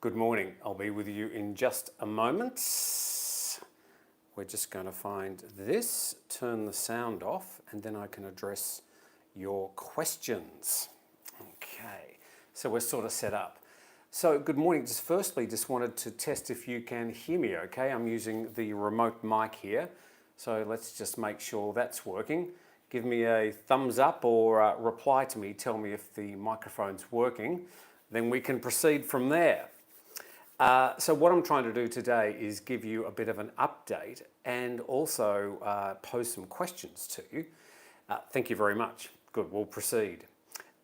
Good morning. I'll be with you in just a moment. We're just going to find this, turn the sound off, and then I can address your questions. Okay, so we're sort of set up. So good morning. Just wanted to test if you can hear me okay. I'm using the remote mic here. So let's just make sure that's working. Give me a thumbs up or reply to me. Tell me if the microphone's working. Then we can proceed from there. So what I'm trying to do today is give you a bit of an update and also pose some questions to you. Thank you very much. Good, we'll proceed.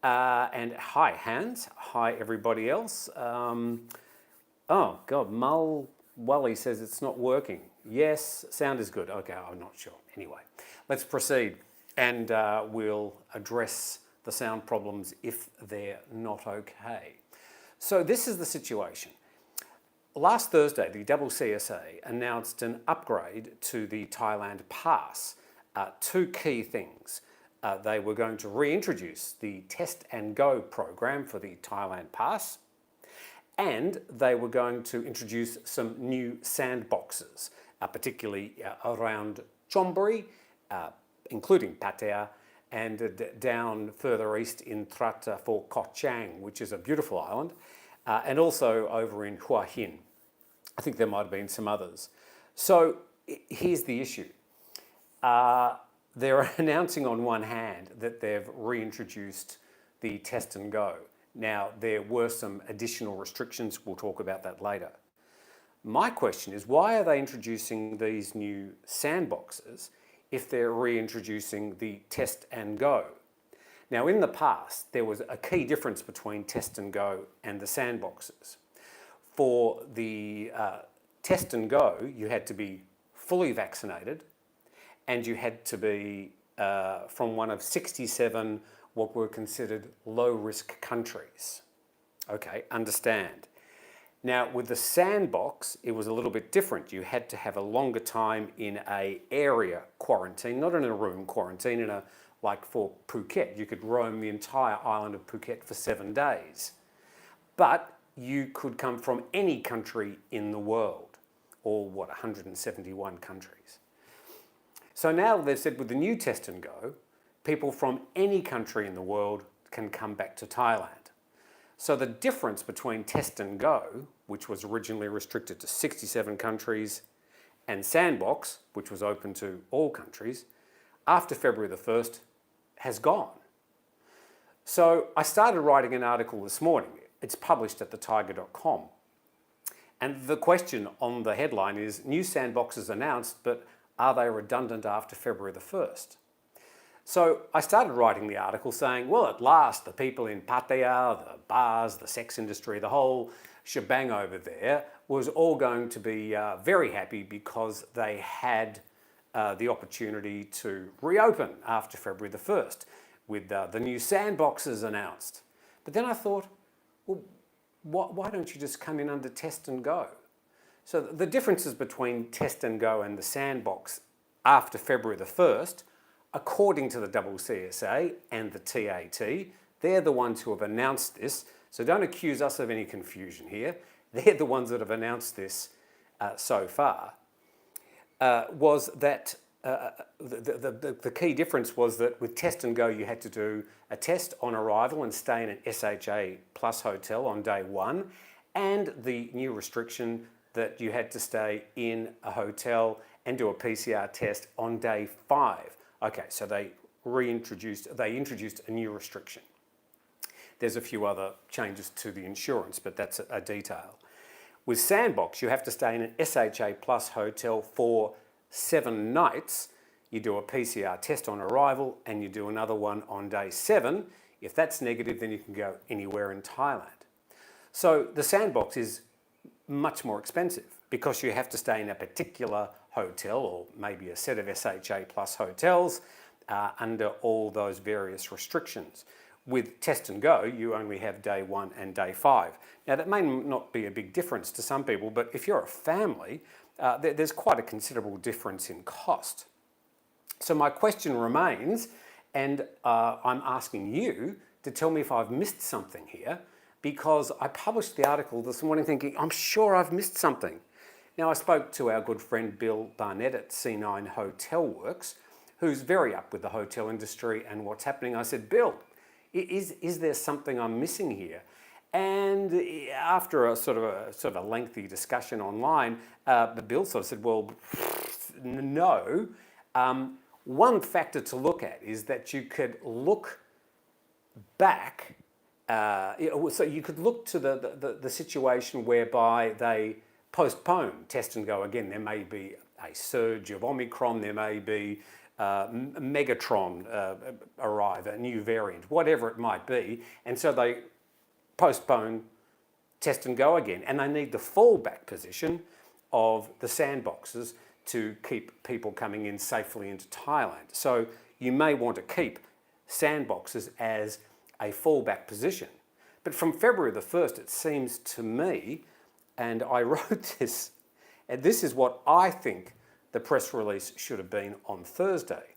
And hi, Hans. Hi, everybody else. Oh, God, Mull Wally says it's not working. Yes, sound is good. Okay, I'm not sure. Anyway, let's proceed and we'll address the sound problems if they're not okay. So this is the situation. Last Thursday, the CCSA announced an upgrade to the Thailand Pass. Two key things. They were going to reintroduce the Test and Go program for the Thailand Pass, and they were going to introduce some new sandboxes, particularly around Chonburi, including Pattaya, and down further east in Trat for Koh Chang, which is a beautiful island, and also over in Hua Hin. I think there might have been some others. So here's the issue. They're announcing on one hand that they've reintroduced the Test and Go. Now, there were some additional restrictions. We'll talk about that later. My question is, why are they introducing these new sandboxes if they're reintroducing the Test and Go? Now, in the past, there was a key difference between Test and Go and the sandboxes. For the Test and Go, you had to be fully vaccinated and you had to be from one of 67 what were considered low-risk countries. Okay, understand. Now, with the Sandbox, it was a little bit different. You had to have a longer time in an area quarantine, not in a room quarantine, like for Phuket. You could roam the entire island of Phuket for 7 days. But you could come from any country in the world, or 171 countries. So now they've said with the new Test and Go, people from any country in the world can come back to Thailand. So the difference between Test and Go, which was originally restricted to 67 countries, and Sandbox, which was open to all countries, after February the 1st, has gone. So I started writing an article this morning. It's published at thetiger.com. And the question on the headline is, new sandboxes announced, but are they redundant after February the 1st? So I started writing the article saying, well, at last, the people in Pattaya, the bars, the sex industry, the whole shebang over there was all going to be very happy because they had the opportunity to reopen after February the 1st with the new sandboxes announced. But then I thought, well, why don't you just come in under Test and Go? So the differences between Test and Go and the Sandbox after February the 1st, according to the CCSA and the TAT, they're the ones who have announced this. So don't accuse us of any confusion here. They're the ones that have announced this so far. Was that the key difference was that with Test and Go, you had to do a test on arrival and stay in an SHA plus hotel on day 1, and the new restriction that you had to stay in a hotel and do a PCR test on day 5. Okay, so they introduced a new restriction. There's a few other changes to the insurance, but that's a detail. With Sandbox, you have to stay in an SHA plus hotel for 7 nights. You do a PCR test on arrival and you do another one on day 7. If that's negative, then you can go anywhere in Thailand. So the Sandbox is much more expensive because you have to stay in a particular hotel or maybe a set of SHA plus hotels under all those various restrictions. With Test and Go, you only have day 1 and day 5. Now that may not be a big difference to some people, but if you're a family, there's quite a considerable difference in cost. So my question remains, and I'm asking you to tell me if I've missed something here, because I published the article this morning thinking, I'm sure I've missed something. Now, I spoke to our good friend Bill Barnett at C9 Hotel Works, who's very up with the hotel industry and what's happening. I said, Bill, is there something I'm missing here? And after a sort of a lengthy discussion online, Bill sort of said, well, no. One factor to look at is that you could look back. So you could look to the situation whereby they postpone test and go again. There may be a surge of Omicron, there may be Megatron arrive, a new variant, whatever it might be. And so they postpone test and go again. And they need the fallback position of the sandboxes to keep people coming in safely into Thailand. So you may want to keep sandboxes as a fallback position. But from February the 1st, it seems to me, and I wrote this, and this is what I think the press release should have been on Thursday.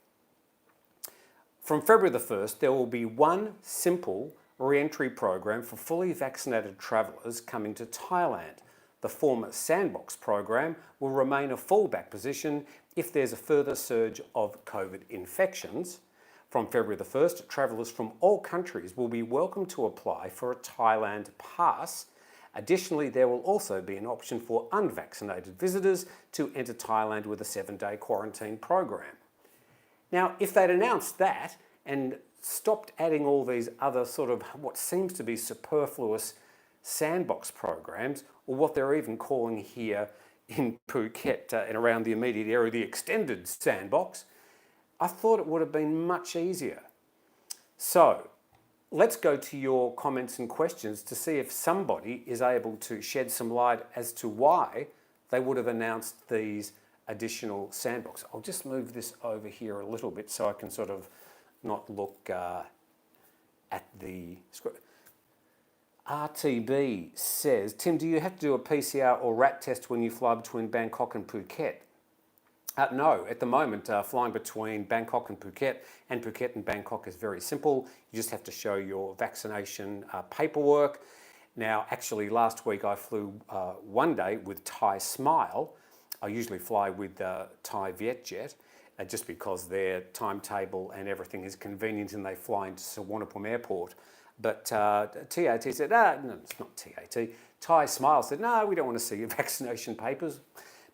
From February the 1st, there will be one simple re-entry program for fully vaccinated travellers coming to Thailand. The former Sandbox program will remain a fallback position if there's a further surge of COVID infections. From February the 1st, travellers from all countries will be welcome to apply for a Thailand Pass. Additionally, there will also be an option for unvaccinated visitors to enter Thailand with a 7-day quarantine program. Now, if they'd announced that and stopped adding all these other sort of what seems to be superfluous sandbox programs, or what they're even calling here in Phuket and around the immediate area the extended sandbox, I thought it would have been much easier. So let's go to your comments and questions to see if somebody is able to shed some light as to why they would have announced these additional sandbox. I'll just move this over here a little bit so I can sort of not look at the screen. RTB says, Tim, do you have to do a PCR or RAT test when you fly between Bangkok and Phuket? No, at the moment, flying between Bangkok and Phuket and Bangkok is very simple. You just have to show your vaccination paperwork. Now, actually, last week I flew one day with Thai Smile. I usually fly with Thai Vietjet just because their timetable and everything is convenient and they fly into Suvarnabhumi Airport. But TAT said, no, it's not TAT. Thai Smile said, no, we don't want to see your vaccination papers.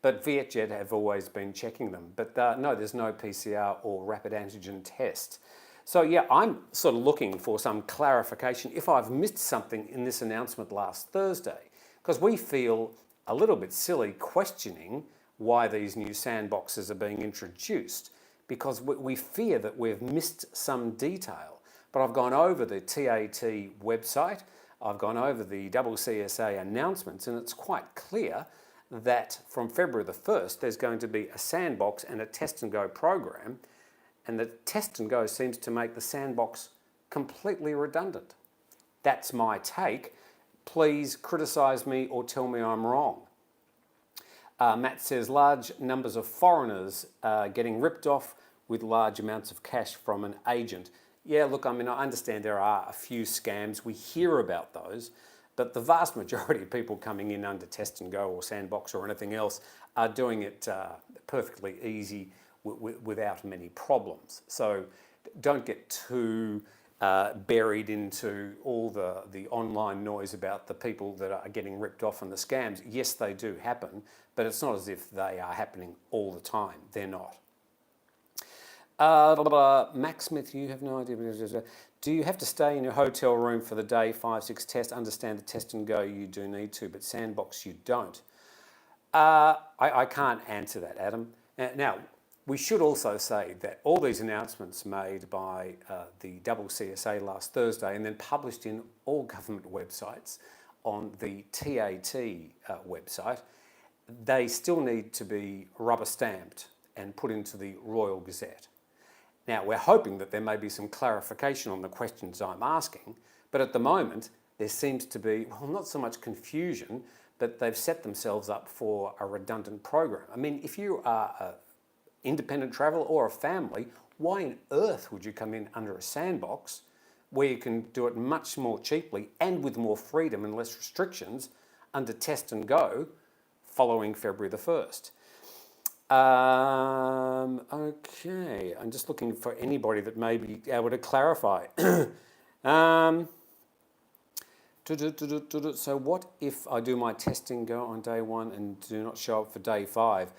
But Vietjet have always been checking them. But no, there's no PCR or rapid antigen test. So yeah, I'm sort of looking for some clarification if I've missed something in this announcement last Thursday, because we feel a little bit silly questioning why these new sandboxes are being introduced, because we fear that we've missed some detail. But I've gone over the TAT website, I've gone over the CCSA announcements, and it's quite clear that from February the 1st, there's going to be a sandbox and a test and go program, and the test and go seems to make the sandbox completely redundant. That's my take. Please criticise me or tell me I'm wrong. Matt says, large numbers of foreigners getting ripped off with large amounts of cash from an agent. Yeah, look, I mean, I understand there are a few scams. We hear about those. But the vast majority of people coming in under test and go or sandbox or anything else are doing it perfectly easy without many problems. So don't get too buried into all the online noise about the people that are getting ripped off and the scams. Yes, they do happen, but it's not as if they are happening all the time. They're not. Max Smith, you have no idea. Do you have to stay in your hotel room for the day 5-6 test? Understand the test and go you do need to, but sandbox you don't. I can't answer that, Adam. Now, we should also say that all these announcements made by the CCSA last Thursday and then published in all government websites on the TAT website, they still need to be rubber stamped and put into the Royal Gazette. Now, we're hoping that there may be some clarification on the questions I'm asking, but at the moment, there seems to be, well, not so much confusion, but they've set themselves up for a redundant program. I mean, if you are an independent traveller or a family, why on earth would you come in under a sandbox where you can do it much more cheaply and with more freedom and less restrictions under test and go following February the 1st. Okay, I'm just looking for anybody that may be able to clarify. So what if I do my test and go on day 1 and do not show up for day 5?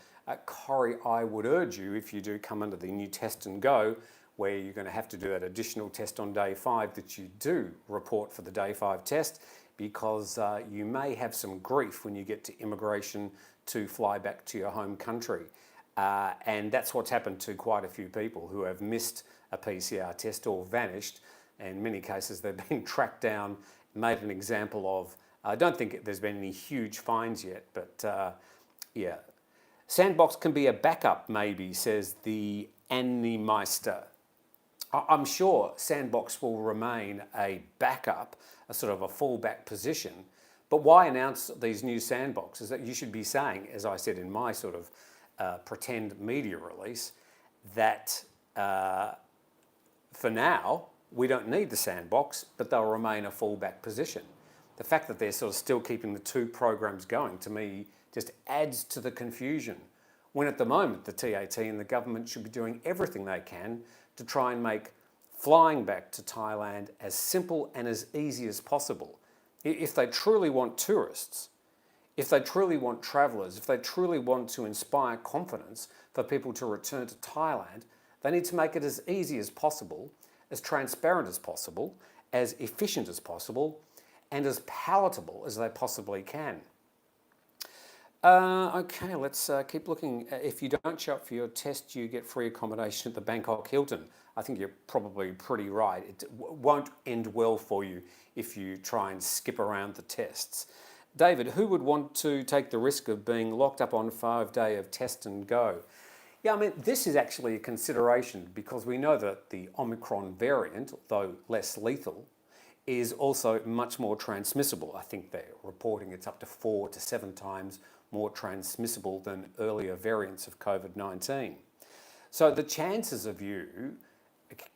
Corey, I would urge you, if you do come under the new test and go, where you're going to have to do that additional test on day 5, that you do report for the day 5 test, because you may have some grief when you get to immigration to fly back to your home country. And that's what's happened to quite a few people who have missed a PCR test or vanished. In many cases, they've been tracked down, made an example of. I don't think there's been any huge fines yet, but yeah. Sandbox can be a backup, maybe, says the Animeister. I'm sure Sandbox will remain a backup, a sort of a fallback position. But why announce these new Sandboxes? That you should be saying, as I said in my sort of pretend media release, that for now, we don't need the Sandbox, but they'll remain a fallback position. The fact that they're sort of still keeping the two programs going, to me, just adds to the confusion. When at the moment, the TAT and the government should be doing everything they can to try and make flying back to Thailand as simple and as easy as possible. If they truly want tourists, if they truly want travellers, if they truly want to inspire confidence for people to return to Thailand, they need to make it as easy as possible, as transparent as possible, as efficient as possible, and as palatable as they possibly can. Okay, let's keep looking. If you don't show up for your test, you get free accommodation at the Bangkok Hilton. I think you're probably pretty right. It won't end well for you if you try and skip around the tests. David, who would want to take the risk of being locked up on 5 days of test and go? Yeah, I mean, this is actually a consideration because we know that the Omicron variant, though less lethal, is also much more transmissible. I think they're reporting it's up to 4 to 7 times more transmissible than earlier variants of COVID-19. So the chances of you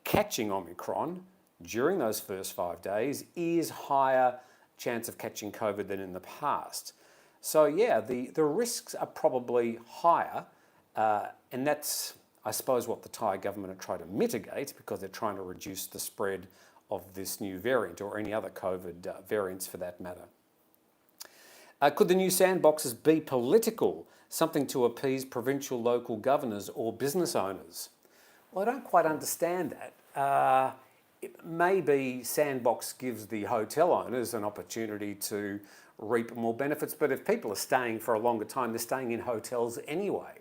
catching Omicron during those first 5 days is higher chance of catching COVID than in the past. So yeah, the risks are probably higher, and that's, I suppose, what the Thai government are trying to mitigate, because they're trying to reduce the spread of this new variant, or any other COVID variants for that matter. Could the new sandboxes be political, something to appease provincial local governors or business owners? Well, I don't quite understand that. Maybe Sandbox gives the hotel owners an opportunity to reap more benefits, but if people are staying for a longer time, they're staying in hotels anyway.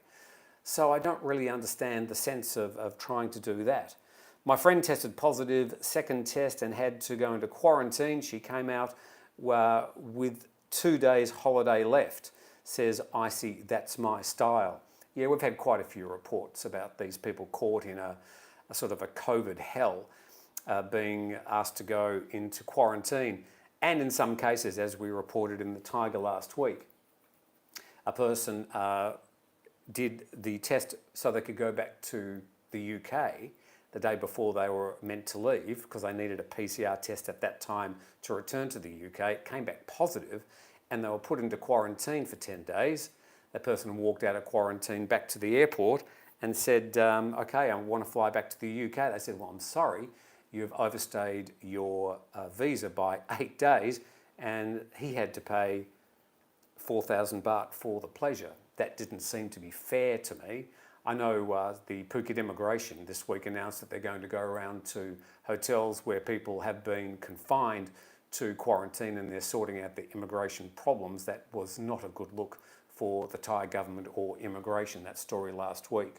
So I don't really understand the sense of trying to do that. My friend tested positive, second test, and had to go into quarantine. She came out with 2 days holiday left, says Icy, that's my style. Yeah, we've had quite a few reports about these people caught in a sort of a COVID hell, being asked to go into quarantine. And in some cases, as we reported in the Thaiger last week, a person did the test so they could go back to the UK the day before they were meant to leave, because they needed a PCR test at that time to return to the UK. It came back positive, and they were put into quarantine for 10 days. That person walked out of quarantine back to the airport and said, okay, I want to fly back to the UK. They said, well, I'm sorry, you've overstayed your visa by 8 days, and he had to pay 4,000 baht for the pleasure. That didn't seem to be fair to me. I know the Phuket immigration this week announced that they're going to go around to hotels where people have been confined to quarantine, and they're sorting out the immigration problems. That was not a good look for the Thai government or immigration, that story last week.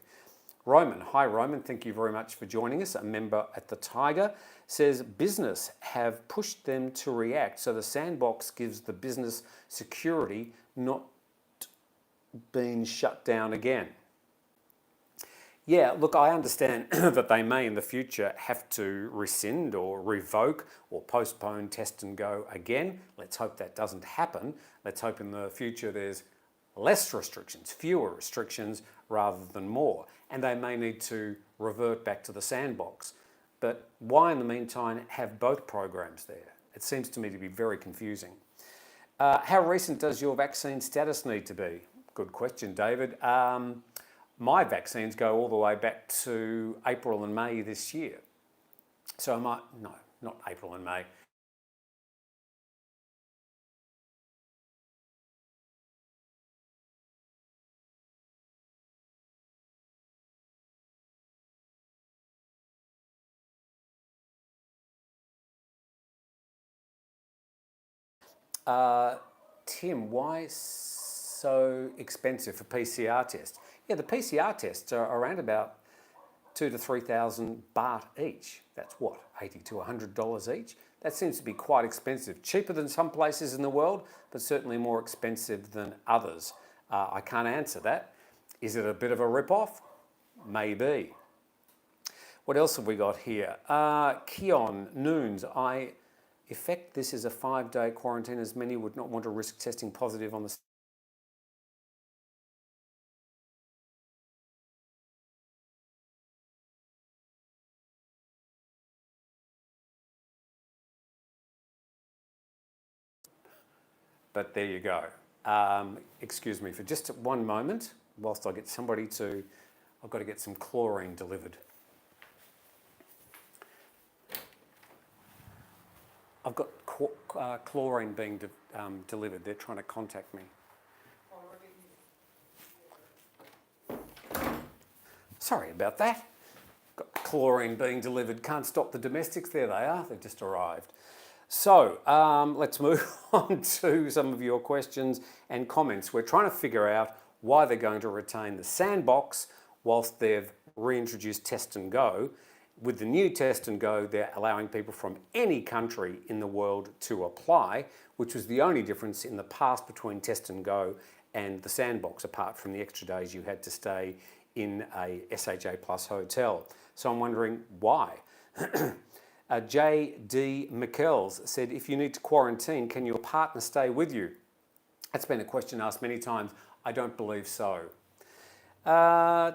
Roman, hi Roman, thank you very much for joining us. A member at the Thaiger says business have pushed them to react, so the sandbox gives the business security, not being shut down again. Yeah, look, I understand that they may in the future have to rescind or revoke or postpone test and go again. Let's hope that doesn't happen. Let's hope in the future there's less restrictions, fewer restrictions rather than more. And they may need to revert back to the sandbox. But why in the meantime have both programs there? It seems to me to be very confusing. How recent does your vaccine status need to be? Good question, David. My vaccines go all the way back to April and May this year. So no, not April and May. Tim, why so expensive for PCR tests? Yeah, the PCR tests are around about 2,000 to 3,000 baht each. That's what, $80 to $100 each? That seems to be quite expensive. Cheaper than some places in the world, but certainly more expensive than others. I can't answer that. Is it a bit of a rip-off? Maybe. What else have we got here? Keon Noons, I effect this is a 5-day quarantine as many would not want to risk testing positive on the but there you go. Excuse me for just one moment whilst I get somebody to, I've got to get some chlorine delivered. I've got chlorine being delivered. They're trying to contact me. Sorry about that. Got chlorine being delivered. Can't stop the domestics. There they are. They've just arrived. So let's move on to some of your questions and comments. We're trying to figure out why they're going to retain the Sandbox whilst they've reintroduced Test and Go. With the new Test and Go, they're allowing people from any country in the world to apply, which was the only difference in the past between Test and Go and the Sandbox, apart from the extra days you had to stay in a SHA Plus hotel. So I'm wondering why. J.D. McKells said, if you need to quarantine, can your partner stay with you? That's been a question asked many times. I don't believe so.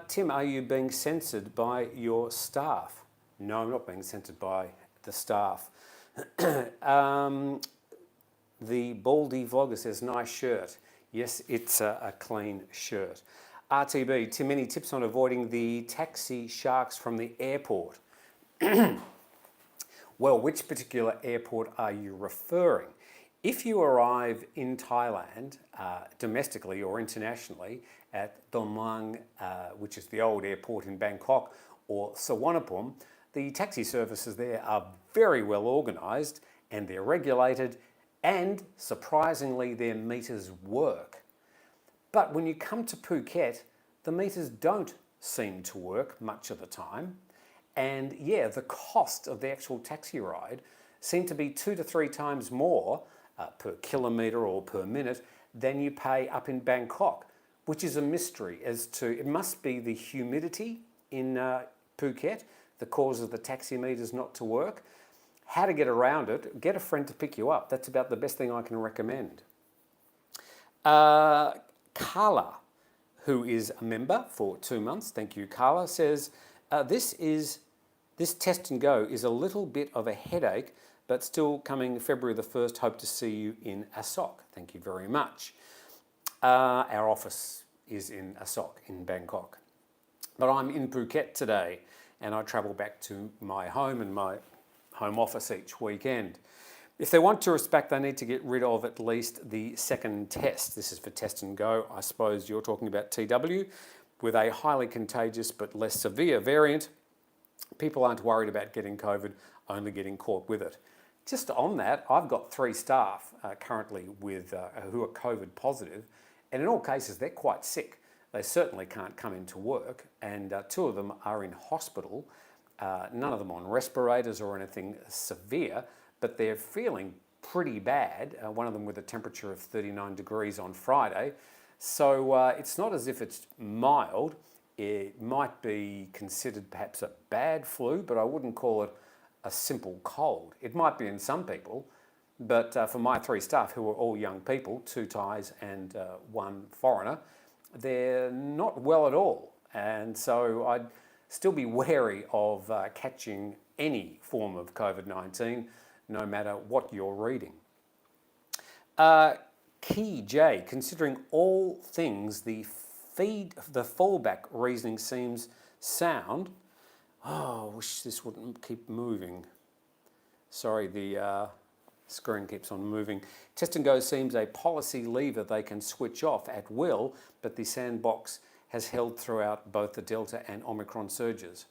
Tim, are you being censored by your staff? No, I'm not being censored by the staff. The Baldy Vlogger says, nice shirt. Yes, it's a clean shirt. RTB, Tim, any tips on avoiding the taxi sharks from the airport? Well, which particular airport are you referring? If you arrive in Thailand, domestically or internationally, at Don Muang, which is the old airport in Bangkok, or Suvarnabhumi, the taxi services there are very well organised and they're regulated, and surprisingly their meters work. But when you come to Phuket, the meters don't seem to work much of the time. And yeah, the cost of the actual taxi ride seemed to be 2 to 3 times more per kilometre or per minute than you pay up in Bangkok, which is a mystery as to, it must be the humidity in Phuket that causes the taxi meters not to work. How to get around it, get a friend to pick you up. That's about the best thing I can recommend. Carla, who is a member for 2 months, thank you Carla, says, this Test and Go is a little bit of a headache, but still coming February the 1st, hope to see you in Asok. Thank you very much. Our office is in Asok in Bangkok. But I'm in Phuket today and I travel back to my home and my home office each weekend. If they want tourists back, they need to get rid of at least the second test. This is for Test and Go. I suppose you're talking about TW. With a highly contagious but less severe variant, people aren't worried about getting COVID, only getting caught with it. Just on that, I've got 3 staff currently with who are COVID positive, and in all cases, they're quite sick. They certainly can't come into work, and 2 of them are in hospital. None of them on respirators or anything severe, but they're feeling pretty bad. One of them with a temperature of 39 degrees on Friday. So it's not as if it's mild. It might be considered perhaps a bad flu, but I wouldn't call it a simple cold. It might be in some people, but for my 3 staff, who are all young people, 2 Thais and 1 foreigner, they're not well at all. And so I'd still be wary of catching any form of COVID-19, no matter what you're reading. Key J, considering all things, the fallback reasoning seems sound. Oh, I wish this wouldn't keep moving. Sorry, the screen keeps on moving. Test and go seems a policy lever they can switch off at will, but the sandbox has held throughout both the Delta and Omicron surges.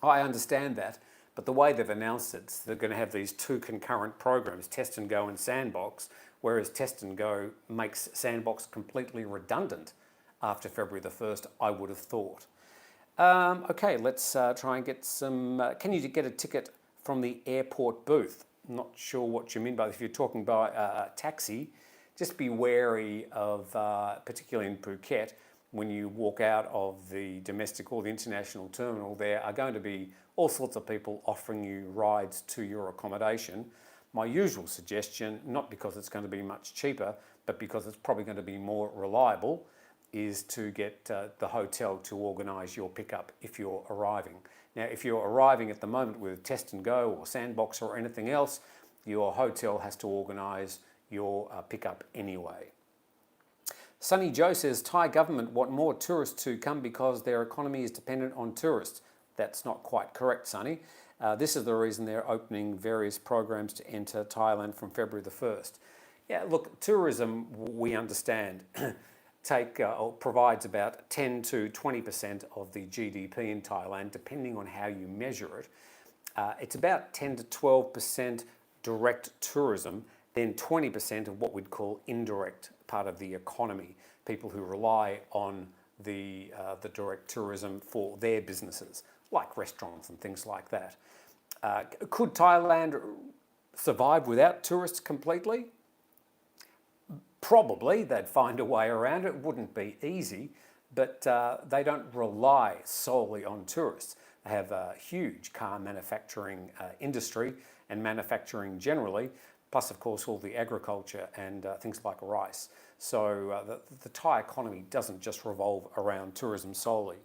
I understand that, but the way they've announced it, they're going to have these two concurrent programs, Test and Go and Sandbox, whereas Test and Go makes Sandbox completely redundant after February the 1st, I would have thought. Okay, let's try and get some... can you get a ticket from the airport booth? I'm not sure what you mean by, if you're talking by a taxi, just be wary of, particularly in Phuket, when you walk out of the domestic or the international terminal, there are going to be all sorts of people offering you rides to your accommodation. My usual suggestion, not because it's going to be much cheaper, but because it's probably going to be more reliable, is to get the hotel to organise your pickup if you're arriving. Now, if you're arriving at the moment with Test and Go or Sandbox or anything else, your hotel has to organise your pickup anyway. Sunny Joe says, Thai government want more tourists to come because their economy is dependent on tourists. That's not quite correct, Sunny. This is the reason they're opening various programs to enter Thailand from February the 1st. Yeah, look, tourism, we understand, provides about 10 to 20% of the GDP in Thailand, depending on how you measure it. It's about 10 to 12% direct tourism, then 20% of what we'd call indirect part of the economy, people who rely on the direct tourism for their businesses, like restaurants and things like that. Could Thailand survive without tourists completely? Probably. They'd find a way around it. It wouldn't be easy, but they don't rely solely on tourists. They have a huge car manufacturing industry and manufacturing generally, plus of course all the agriculture and things like rice. So the Thai economy doesn't just revolve around tourism solely.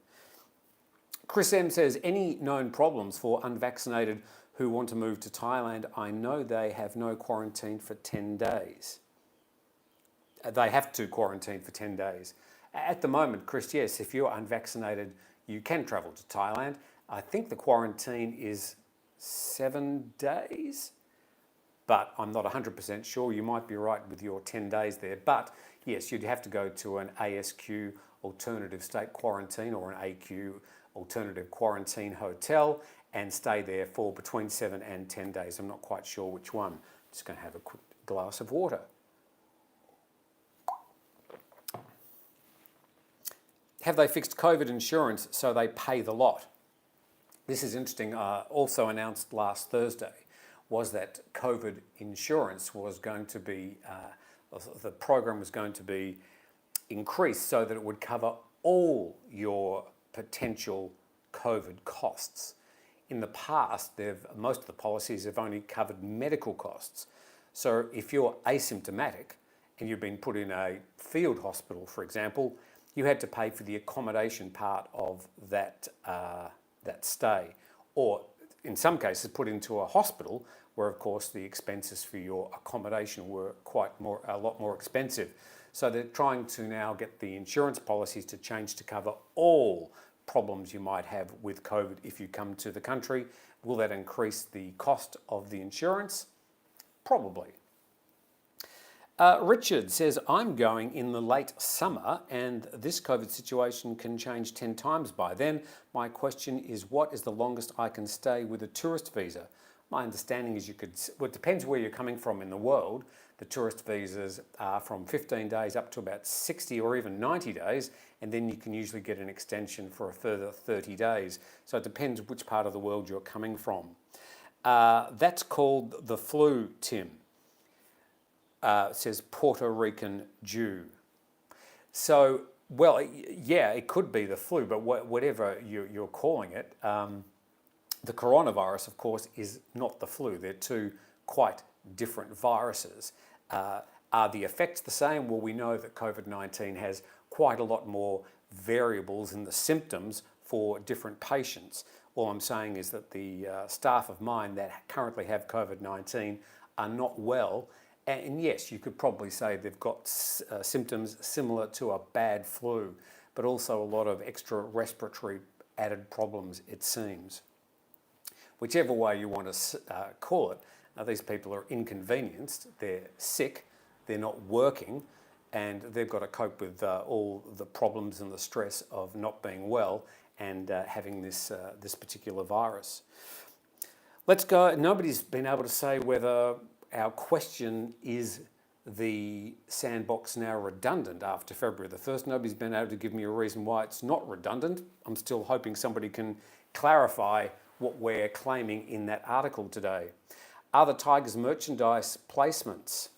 Chris M says, any known problems for unvaccinated who want to move to Thailand? I know they have no quarantine for 10 days. They have to quarantine for 10 days. At the moment, Chris, yes, if you're unvaccinated, you can travel to Thailand. I think the quarantine is 7 days, but I'm not 100% sure. You might be right with your 10 days there. But yes, you'd have to go to an ASQ alternative state quarantine or an AQ alternative quarantine hotel and stay there for between 7 and 10 days. I'm not quite sure which one. I'm just going to have a quick glass of water. Have they fixed COVID insurance so they pay the lot? This is interesting. Also announced last Thursday was that COVID insurance was going to be, the program was going to be increased so that it would cover all your potential COVID costs. In the past, most of the policies have only covered medical costs. So if you're asymptomatic and you've been put in a field hospital, for example, you had to pay for the accommodation part of that stay, or in some cases put into a hospital where of course the expenses for your accommodation were a lot more expensive. So they're trying to now get the insurance policies to change to cover all problems you might have with COVID if you come to the country. Will that increase the cost of the insurance? Probably. Richard says, I'm going in the late summer and this COVID situation can change 10 times by then. My question is, what is the longest I can stay with a tourist visa? My understanding is well, it depends where you're coming from in the world. The tourist visas are from 15 days up to about 60 or even 90 days, and then you can usually get an extension for a further 30 days. So it depends which part of the world you're coming from. That's called the flu, Tim. It says Puerto Rican Jew. So, well, yeah, it could be the flu, but whatever you're calling it, the coronavirus, of course, is not the flu. They're two quite different viruses. Are the effects the same? Well, we know that COVID-19 has quite a lot more variables in the symptoms for different patients. All I'm saying is that the staff of mine that currently have COVID-19 are not well. And yes, you could probably say they've got symptoms similar to a bad flu, but also a lot of extra respiratory added problems, it seems. Whichever way you want to call it, these people are inconvenienced, they're sick, they're not working, and they've got to cope with all the problems and the stress of not being well and having this particular virus. Let's go. Nobody's been able to say whether our question is the Sandbox now redundant after February the 1st. Nobody's been able to give me a reason why it's not redundant. I'm still hoping somebody can clarify what we're claiming in that article today. Are the Thaiger's merchandise placements?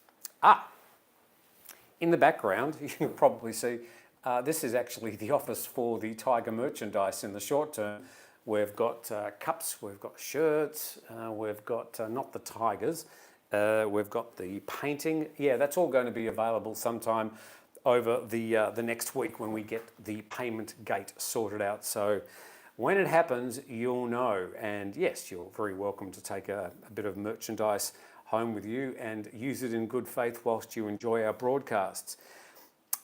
In the background, you can probably see this is actually the office for the Thaiger merchandise in the short term. We've got cups, we've got shirts, we've got not the Tigers, we've got the painting. Yeah, that's all going to be available sometime over the next week when we get the payment gate sorted out. So when it happens, you'll know. And yes, you're very welcome to take a bit of merchandise home with you and use it in good faith whilst you enjoy our broadcasts.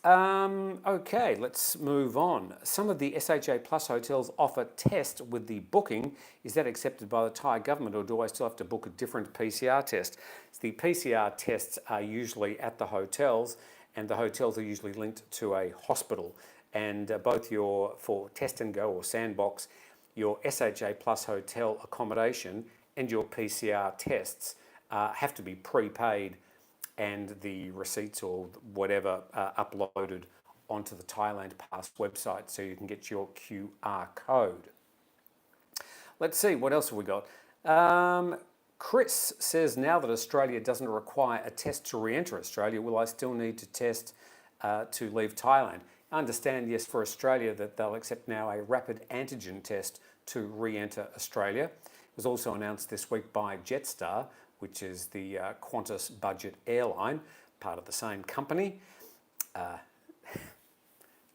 Okay, let's move on. Some of the SHA Plus hotels offer test with the booking. Is that accepted by the Thai government, or do I still have to book a different PCR test? So the PCR tests are usually at the hotels, and the hotels are usually linked to a hospital. And both for Test and Go or Sandbox, your SHA Plus hotel accommodation and your PCR tests have to be prepaid, and the receipts or whatever uploaded onto the Thailand Pass website so you can get your QR code. Let's see, what else have we got? Chris says, now that Australia doesn't require a test to re-enter Australia, will I still need to test to leave Thailand? I understand, yes, for Australia that they'll accept now a rapid antigen test to re-enter Australia. It was also announced this week by Jetstar, which is the Qantas budget airline, part of the same company.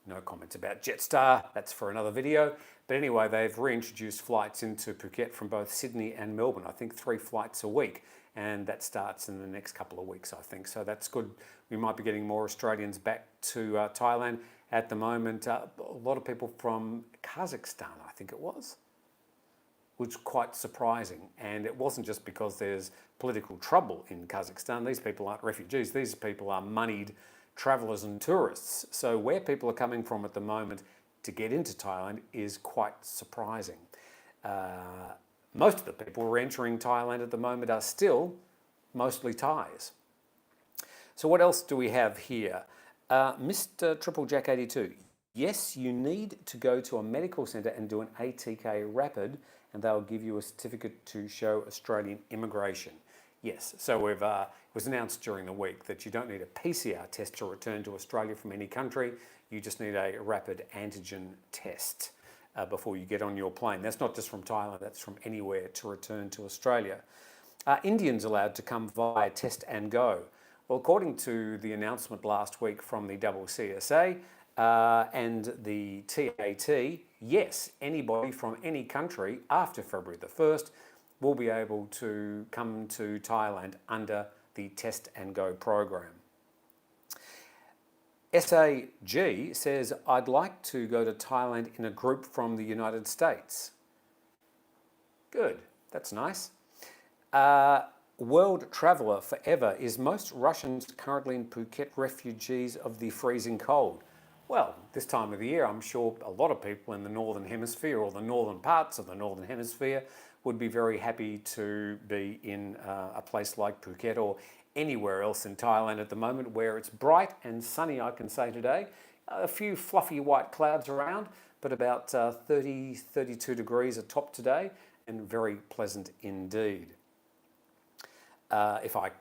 No comments about Jetstar, that's for another video. But anyway, they've reintroduced flights into Phuket from both Sydney and Melbourne. I think 3 flights a week, and that starts in the next couple of weeks, I think. So that's good. We might be getting more Australians back to Thailand. At the moment, a lot of people from Kazakhstan, I think it was, which was quite surprising. And it wasn't just because there's political trouble in Kazakhstan. These people aren't refugees. These people are moneyed travellers and tourists. So where people are coming from at the moment to get into Thailand is quite surprising. Most of the people who are entering Thailand at the moment are still mostly Thais. So what else do we have here? Mr. Triple Jack 82. Yes, you need to go to a medical centre and do an ATK rapid, and they'll give you a certificate to show Australian immigration. Yes, so it was announced during the week that you don't need a PCR test to return to Australia from any country. You just need a rapid antigen test before you get on your plane. That's not just from Thailand, that's from anywhere to return to Australia. Are Indians allowed to come via Test and Go? Well, according to the announcement last week from the CCSA and the TAT, yes, anybody from any country after February the 1st will be able to come to Thailand under the Test and Go program. SAG says, I'd like to go to Thailand in a group from the United States. Good, that's nice. World Traveller Forever, is most Russians currently in Phuket refugees of the freezing cold? Well, this time of the year, I'm sure a lot of people in the Northern Hemisphere or the northern parts of the Northern Hemisphere would be very happy to be in a place like Phuket or anywhere else in Thailand at the moment where it's bright and sunny, I can say today. A few fluffy white clouds around, but about 30, 32 degrees atop today, and very pleasant indeed. If I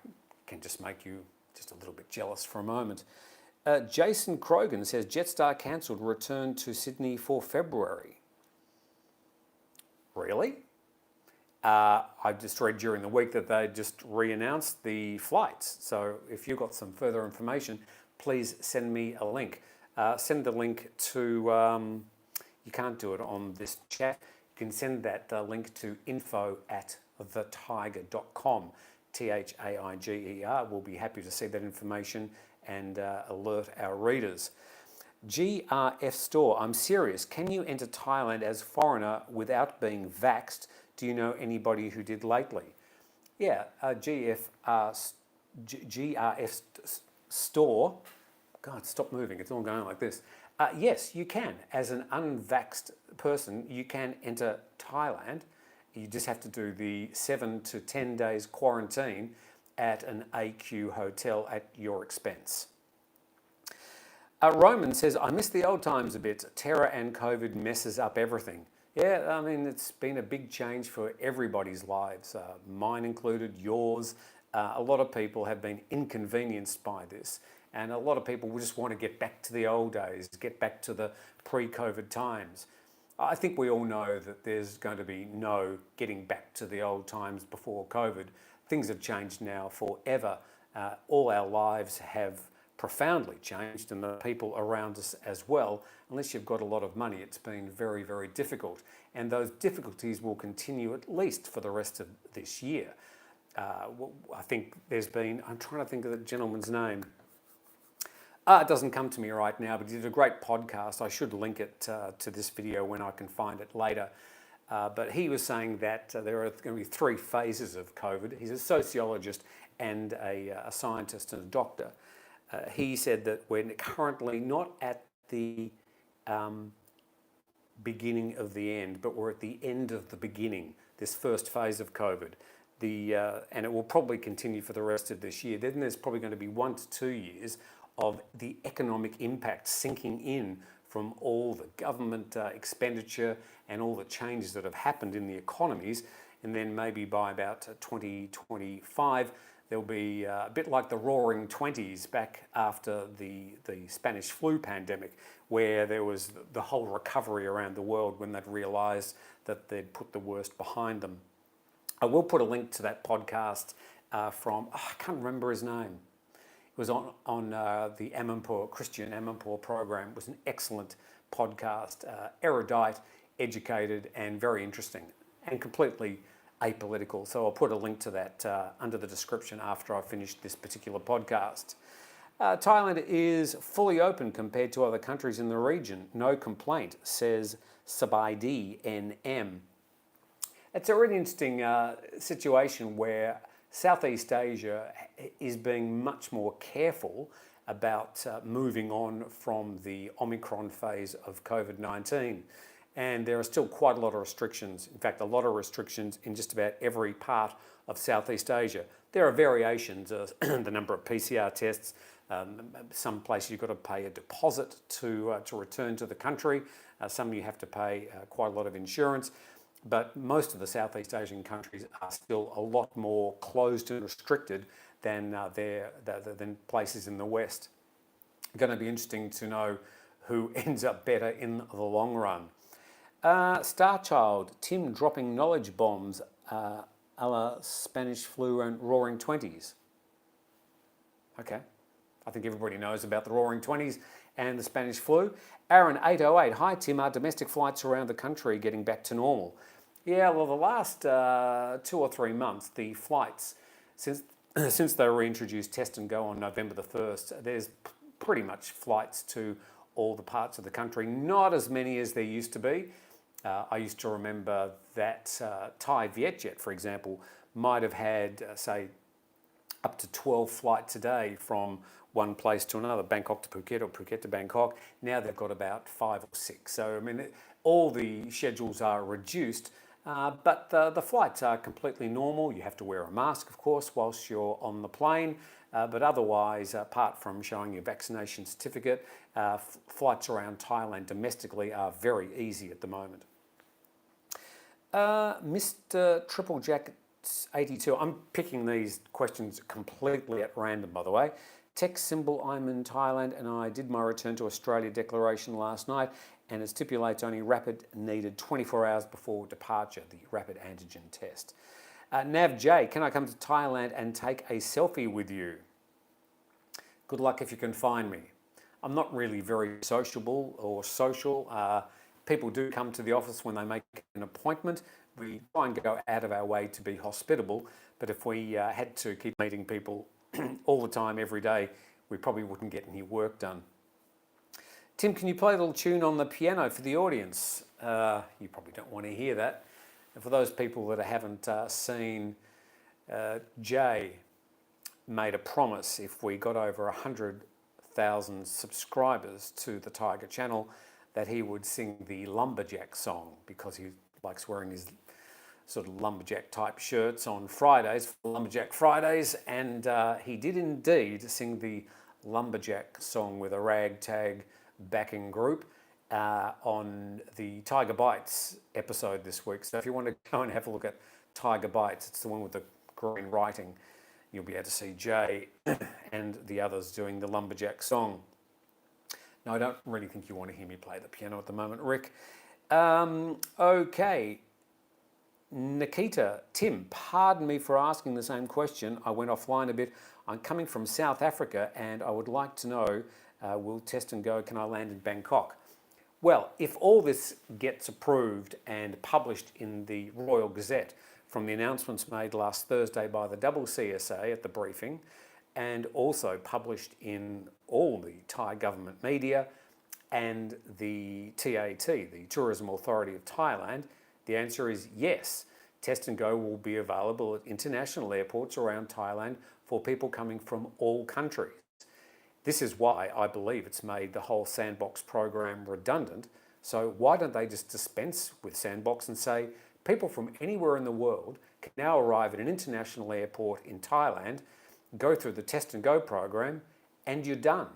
can just make you just a little bit jealous for a moment. Jason Krogan says, Jetstar cancelled, return to Sydney for February. Really? I just read during the week that they just re-announced the flights. So if you've got some further information, please send me a link. Send the link to, you can't do it on this chat, can send that link to info@thethaiger.com, Thaiger. We'll be happy to see that information and alert our readers. GRF Store, I'm serious. Can you enter Thailand as foreigner without being vaxxed? Do you know anybody who did lately? Yeah, GRF Store. God, stop moving. It's all going like this. Yes, you can. As an unvaxxed person, you can enter Thailand. You just have to do the 7 to 10 days quarantine at an AQ hotel at your expense. Roman says, I miss the old times a bit. Terror and COVID messes up everything. Yeah, I mean, it's been a big change for everybody's lives, mine included, yours. A lot of people have been inconvenienced by this, and a lot of people will just want to get back to the old days, get back to the pre-COVID times. I think we all know that there's going to be no getting back to the old times before COVID. Things have changed now forever. All our lives have profoundly changed, and the people around us as well. Unless you've got a lot of money, it's been very, very difficult. And those difficulties will continue at least for the rest of this year. I think there's been, I'm trying to think of the gentleman's name. It doesn't come to me right now, but he did a great podcast. I should link it to this video when I can find it later. But he was saying that there are going to be 3 phases of COVID. He's a sociologist and a scientist and a doctor. He said that we're currently not at the beginning of the end, but we're at the end of the beginning, this first phase of COVID. And it will probably continue for the rest of this year. Then there's probably going to be 1 to 2 years of the economic impact sinking in from all the government expenditure and all the changes that have happened in the economies. And then maybe by about 2025, there'll be a bit like the roaring 20s back after the Spanish flu pandemic, where there was the whole recovery around the world when they'd realised that they'd put the worst behind them. I will put a link to that podcast from, I can't remember his name. It was on the Amampour, Christian Amampour program. It was an excellent podcast, erudite, educated, and very interesting, and completely apolitical. So I'll put a link to that under the description after I've finished this particular podcast. Thailand is fully open compared to other countries in the region. No complaint, says Sabaidi NM. It's a really interesting situation where Southeast Asia is being much more careful about moving on from the Omicron phase of COVID-19. And there are still quite a lot of restrictions. In fact, a lot of restrictions in just about every part of Southeast Asia. There are variations, the number of PCR tests. Some places you've got to pay a deposit to return to the country. Some you have to pay quite a lot of insurance. But most of the Southeast Asian countries are still a lot more closed and restricted than places in the West. Going to be interesting to know who ends up better in the long run. Starchild, Tim dropping knowledge bombs a la Spanish flu and roaring 20s. Okay, I think everybody knows about the roaring 20s and the Spanish flu. Aaron 808, hi Tim, are domestic flights around the country getting back to normal? Yeah, well, the last 2 or 3 months, the flights, since they reintroduced Test and Go on November the 1st, there's pretty much flights to all the parts of the country. Not as many as there used to be. I used to remember that Thai Vietjet, for example, might have had, say, up to 12 flights a day from one place to another, Bangkok to Phuket or Phuket to Bangkok. Now they've got about 5 or 6. So, I mean, all the schedules are reduced, but the flights are completely normal. You have to wear a mask, of course, whilst you're on the plane. But otherwise, apart from showing your vaccination certificate, flights around Thailand domestically are very easy at the moment. Mr. Triple Jack 82, I'm picking these questions completely at random, by the way. Text symbol, I'm in Thailand and I did my return to Australia declaration last night, and it stipulates only rapid needed 24 hours before departure, the rapid antigen test. Nav J, can I come to Thailand and take a selfie with you? Good luck if you can find me. I'm not really very sociable or social. people do come to the office when they make an appointment. We try and go out of our way to be hospitable, but if we had to keep meeting people all the time, every day, we probably wouldn't get any work done. Tim, can you play a little tune on the piano for the audience? You probably don't want to hear that. And for those people that haven't seen, Jay made a promise if we got over 100,000 subscribers to the Thaiger channel that he would sing the lumberjack song, because he likes wearing his sort of lumberjack type shirts on Fridays, Lumberjack Fridays, and he did indeed sing the lumberjack song with a ragtag backing group on the Tiger Bites episode this week. So if you want to go and have a look at Tiger Bites, it's the one with the green writing, you'll be able to see Jay and the others doing the lumberjack song. No, I don't really think you want to hear me play the piano at the moment, Rick. Okay. Nikita, Tim, pardon me for asking the same question. I went offline a bit. I'm coming from South Africa and I would like to know, will Test and Go, can I land in Bangkok? Well, if all this gets approved and published in the Royal Gazette from the announcements made last Thursday by the CCSA at the briefing, and also published in all the Thai government media and the TAT, the Tourism Authority of Thailand, the answer is yes. Test and Go will be available at international airports around Thailand for people coming from all countries. This is why I believe it's made the whole Sandbox program redundant. So why don't they just dispense with Sandbox and say people from anywhere in the world can now arrive at an international airport in Thailand, go through the Test and Go program, and you're done.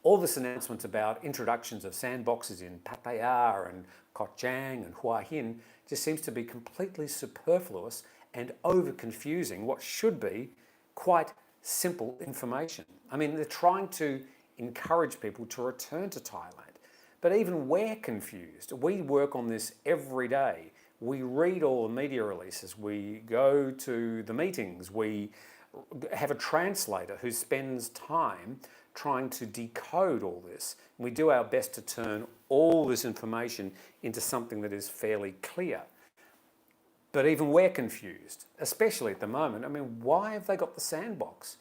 All this announcement about introductions of sandboxes in Pattaya and Koh Chang and Hua Hin just seems to be completely superfluous and over-confusing what should be quite simple information. I mean, they're trying to encourage people to return to Thailand, but even we're confused. We work on this every day. We read all the media releases, we go to the meetings, we have a translator who spends time trying to decode all this. We do our best to turn all this information into something that is fairly clear. But even we're confused, especially at the moment. I mean, why have they got the sandbox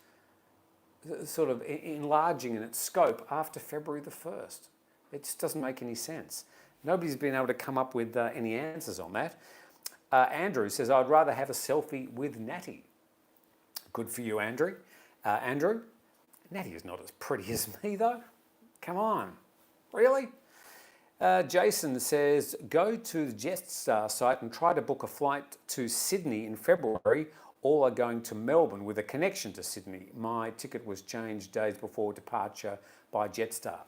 sort of enlarging in its scope after February the 1st? It just doesn't make any sense. Nobody's been able to come up with any answers on that. Andrew says, I'd rather have a selfie with Natty. Good for you, Andrew. Andrew, Natty is not as pretty as me, though. Come on. Really? Jason says, go to the Jetstar site and try to book a flight to Sydney in February. All are going to Melbourne with a connection to Sydney. My ticket was changed days before departure by Jetstar.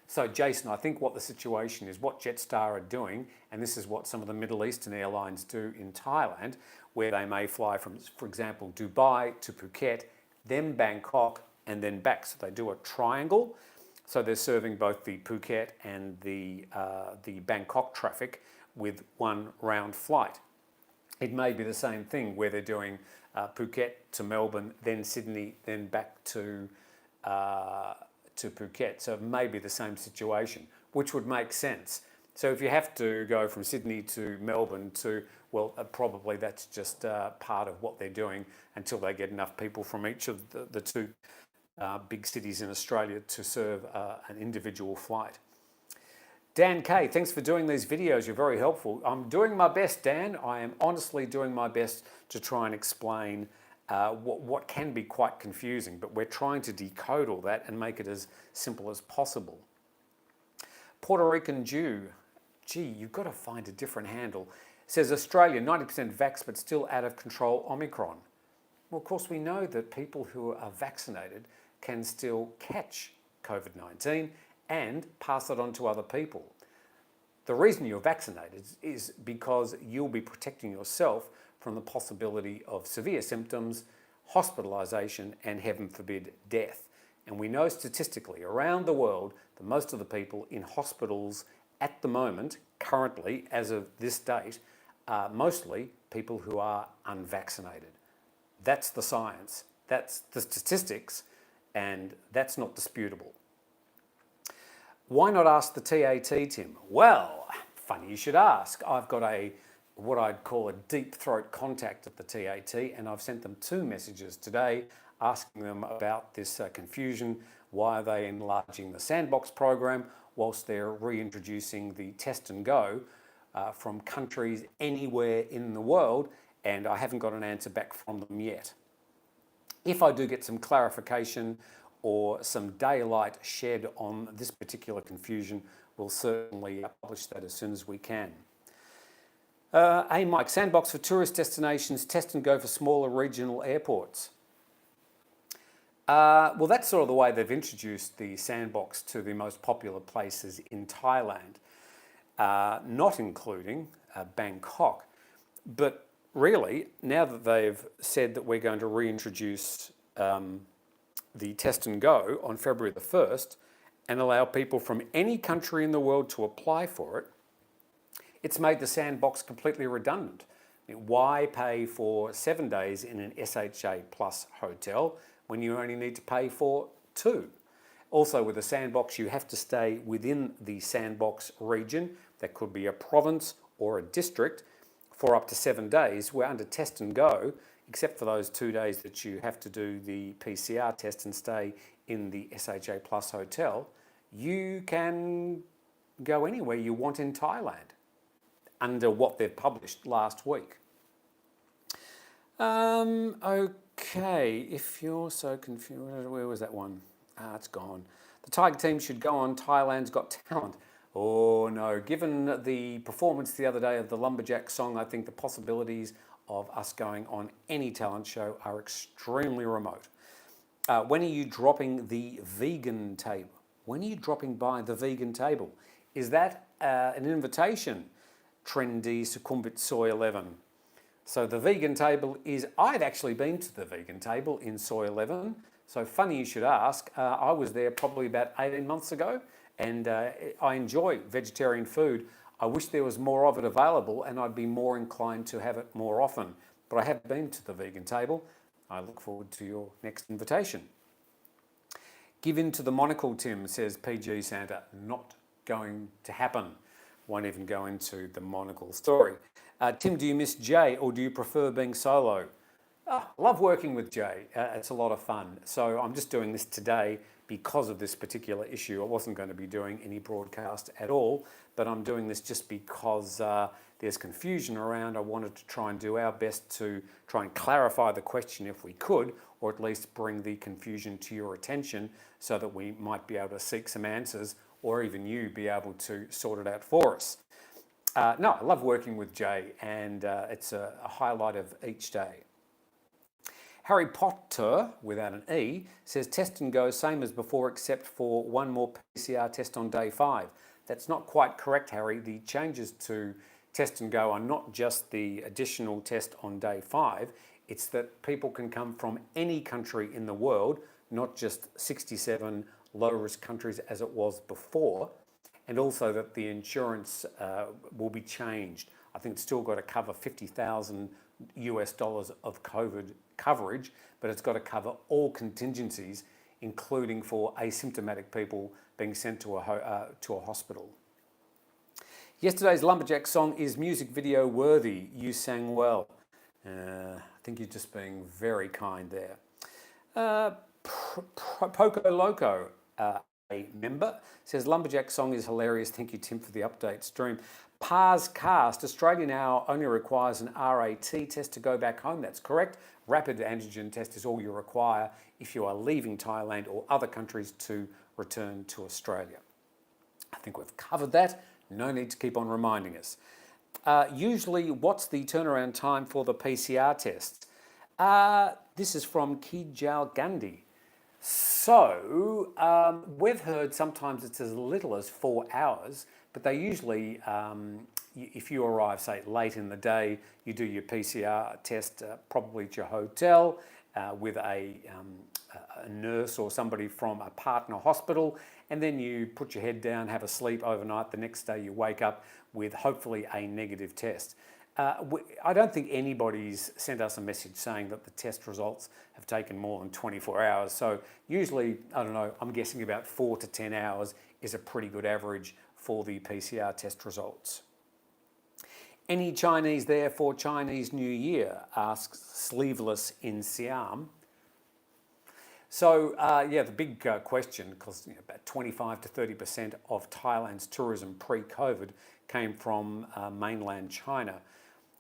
So Jason, I think what the situation is, what Jetstar are doing, and this is what some of the Middle Eastern airlines do in Thailand, where they may fly from, for example, Dubai to Phuket, then Bangkok, and then back. So they do a triangle. So they're serving both the Phuket and the Bangkok traffic with one round flight. It may be the same thing where they're doing Phuket to Melbourne, then Sydney, then back to Phuket. So it may be the same situation, which would make sense. So if you have to go from Sydney to Melbourne to, well, probably that's just part of what they're doing until they get enough people from each of the two big cities in Australia to serve an individual flight. Dan K, thanks for doing these videos. You're very helpful. I'm doing my best, Dan. I am honestly doing my best to try and explain what can be quite confusing, but we're trying to decode all that and make it as simple as possible. Puerto Rican Jew, gee, you've got to find a different handle. Says Australia, 90% vax, but still out of control Omicron. Well, of course, we know that people who are vaccinated can still catch COVID-19 and pass it on to other people. The reason you're vaccinated is because you'll be protecting yourself from the possibility of severe symptoms, hospitalisation, and heaven forbid, death. And we know statistically around the world that most of the people in hospitals at the moment, currently, as of this date, are mostly people who are unvaccinated. That's the science, that's the statistics, and that's not disputable. Why not ask the TAT, Tim? Well, funny you should ask. I've got what I'd call a deep throat contact at the TAT, and I've sent them 2 messages today asking them about this confusion. Why are they enlarging the Sandbox program whilst they're reintroducing the test and go from countries anywhere in the world? And I haven't got an answer back from them yet. If I do get some clarification or some daylight shed on this particular confusion, we'll certainly publish that as soon as we can. Hey Mike, Sandbox for tourist destinations, test and go for smaller regional airports. Well, that's sort of the way they've introduced the Sandbox to the most popular places in Thailand, not including Bangkok. But really, now that they've said that we're going to reintroduce the test and go on February the 1st and allow people from any country in the world to apply for it, it's made the Sandbox completely redundant. I mean, why pay for 7 days in an SHA Plus hotel when you only need to pay for 2? Also with the Sandbox, you have to stay within the Sandbox region. That could be a province or a district for up to 7 days. We're under test and go, except for those 2 days that you have to do the PCR test and stay in the SHA Plus hotel. You can go anywhere you want in Thailand under what they've published last week. Okay, if you're so confused, where was that one? It's gone. The Thaiger team should go on Thailand's Got Talent. Oh no, given the performance the other day of the Lumberjack song, I think the possibilities of us going on any talent show are extremely remote. When are you dropping the vegan table? When are you dropping by the vegan table? Is that an invitation? Trendy Succumbit Soy 11. So the vegan table is, I've actually been to the vegan table in Soy 11. So funny you should ask. I was there probably about 18 months ago, and I enjoy vegetarian food. I wish there was more of it available and I'd be more inclined to have it more often. But I have been to the vegan table. I look forward to your next invitation. Give in to the monocle, Tim, says PG Santa. Not going to happen. Won't even go into the monocle story. Tim, do you miss Jay or do you prefer being solo? Love working with Jay. It's a lot of fun. So I'm just doing this today because of this particular issue. I wasn't going to be doing any broadcast at all, but I'm doing this just because there's confusion around. I wanted to try and do our best to try and clarify the question if we could, or at least bring the confusion to your attention so that we might be able to seek some answers, or even you be able to sort it out for us. No, I love working with Jay, and it's a highlight of each day. Harry Potter, without an E, says test and go same as before except for one more PCR test on day 5. That's not quite correct, Harry. The changes to test and go are not just the additional test on day 5. It's that people can come from any country in the world, not just 67 low-risk countries as it was before, and also that the insurance will be changed. I think it's still got to cover $50,000 of COVID coverage, but it's got to cover all contingencies, including for asymptomatic people being sent to a hospital. Yesterday's Lumberjack song is music video worthy. You sang well. I think you're just being very kind there. Poco Loco, a member, says Lumberjack song is hilarious. Thank you, Tim, for the update stream. Pars Cast, Australia now only requires an RAT test to go back home. That's correct. Rapid antigen test is all you require if you are leaving Thailand or other countries to return to Australia. I think we've covered that. No need to keep on reminding us. Usually, what's the turnaround time for the PCR test? This is from Kijal Gandhi. So, we've heard sometimes it's as little as 4 hours, but they usually, if you arrive, say, late in the day, you do your PCR test probably at your hotel with a nurse or somebody from a partner hospital, and then you put your head down, have a sleep overnight. The next day you wake up with hopefully a negative test. I don't think anybody's sent us a message saying that the test results have taken more than 24 hours. So usually, I don't know, I'm guessing about 4 to 10 hours is a pretty good average for the PCR test results. Any Chinese there for Chinese New Year? Asks Sleeveless in Siam. So the big question, because about 25 to 30% of Thailand's tourism pre-COVID came from mainland China.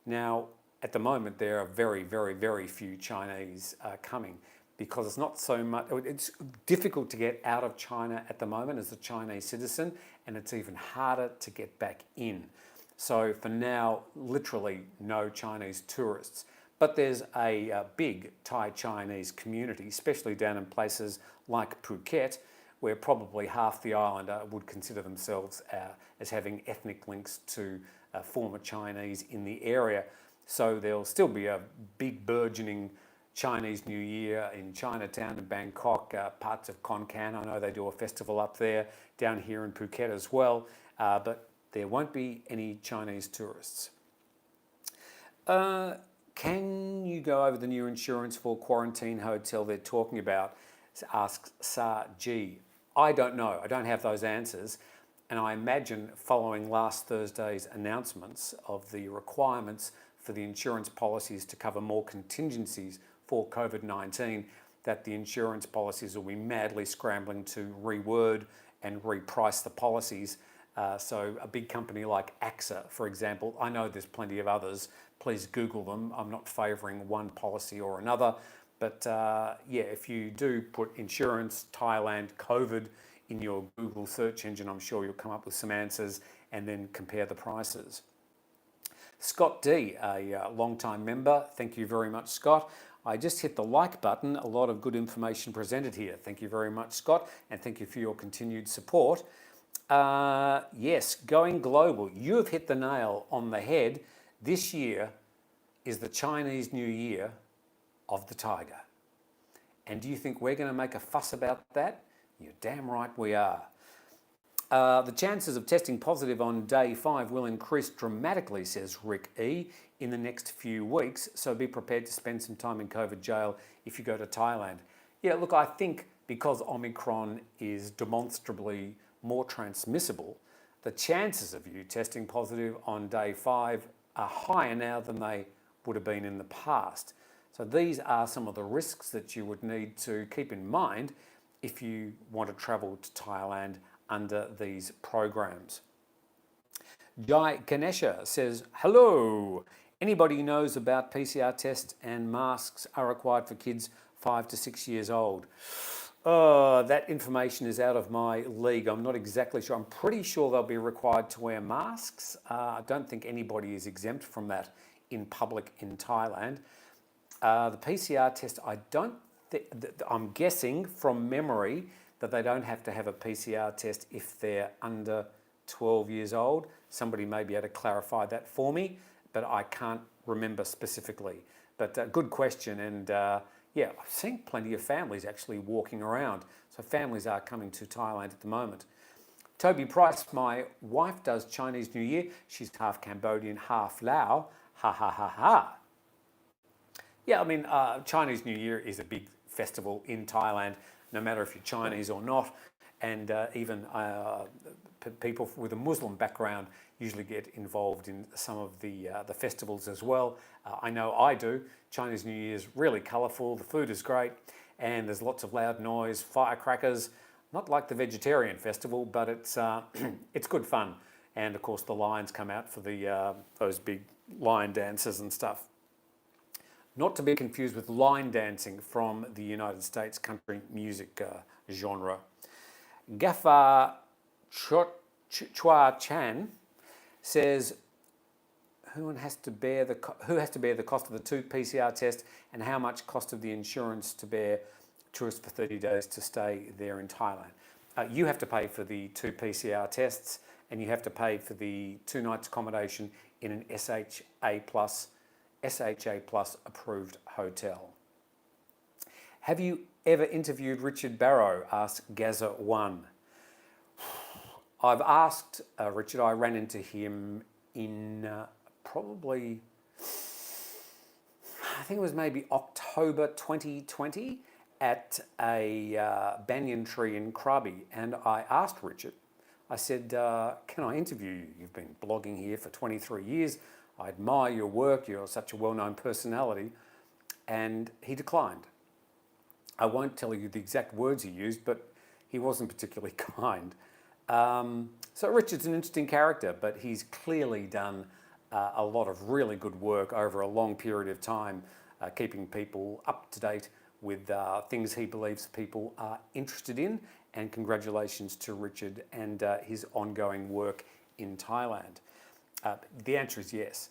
Now, at the moment, there are very, very, very few Chinese coming because it's not so much, it's difficult to get out of China at the moment as a Chinese citizen, and it's even harder to get back in. So for now, literally no Chinese tourists. But there's a big Thai-Chinese community, especially down in places like Phuket, where probably half the island would consider themselves as having ethnic links to former Chinese in the area. So there'll still be a big burgeoning Chinese New Year in Chinatown and Bangkok, parts of Khon Kaen. I know they do a festival up there, down here in Phuket as well, but there won't be any Chinese tourists. Can you go over the new insurance for quarantine hotel they're talking about? Asks Sa G. I don't know. I don't have those answers. And I imagine following last Thursday's announcements of the requirements for the insurance policies to cover more contingencies for COVID-19, that the insurance policies will be madly scrambling to reword and reprice the policies. So a big company like AXA, for example, I know there's plenty of others, please Google them. I'm not favouring one policy or another, but if you do put insurance, Thailand, COVID in your Google search engine, I'm sure you'll come up with some answers and then compare the prices. Scott D, a long-time member, thank you very much, Scott. I just hit the like button, a lot of good information presented here. Thank you very much, Scott, and thank you for your continued support. Yes, going global. You have hit the nail on the head. This year is the Chinese New Year of the Thaiger. And do you think we're going to make a fuss about that? You're damn right we are. The chances of testing positive on day 5 will increase dramatically, says Rick E, in the next few weeks. So be prepared to spend some time in COVID jail if you go to Thailand. Yeah, look, I think because Omicron is demonstrably more transmissible, the chances of you testing positive on day 5 are higher now than they would have been in the past. So these are some of the risks that you would need to keep in mind if you want to travel to Thailand under these programs. Jai Ganesha says, hello. Anybody knows about PCR tests and masks are required for kids 5 to 6 years old? That information is out of my league. I'm not exactly sure. I'm pretty sure they'll be required to wear masks. I don't think anybody is exempt from that in public in Thailand. The PCR test, I'm guessing from memory that they don't have to have a PCR test if they're under 12 years old. Somebody may be able to clarify that for me, but I can't remember specifically. But good question, and I've seen plenty of families actually walking around. So families are coming to Thailand at the moment. Toby Price, my wife does Chinese New Year. She's half Cambodian, half Lao. Ha ha ha ha. Yeah, I mean, Chinese New Year is a big festival in Thailand, no matter if you're Chinese or not. And even people with a Muslim background usually get involved in some of the festivals as well. I know I do. Chinese New Year is really colourful, the food is great, and there's lots of loud noise, firecrackers. Not like the vegetarian festival, but it's it's good fun. And of course the lions come out for the those big lion dances and stuff. Not to be confused with line dancing from the United States country music genre. Gaffa Chua Chan says, who has to bear the cost of the 2 PCR tests and how much cost of the insurance to bear tourists for 30 days to stay there in Thailand? You have to pay for the 2 PCR tests and you have to pay for the 2 nights accommodation in an SHA Plus approved hotel. Have you ever interviewed Richard Barrow? Asked Gaza1. I've asked Richard. I ran into him in probably, I think it was maybe October 2020 at a banyan tree in Krabi. And I asked Richard, I said, can I interview you? You've been blogging here for 23 years. I admire your work. You're such a well-known personality. And he declined. I won't tell you the exact words he used, but he wasn't particularly kind. So Richard's an interesting character, but he's clearly done a lot of really good work over a long period of time, keeping people up to date with things he believes people are interested in. And congratulations to Richard and his ongoing work in Thailand. The answer is yes.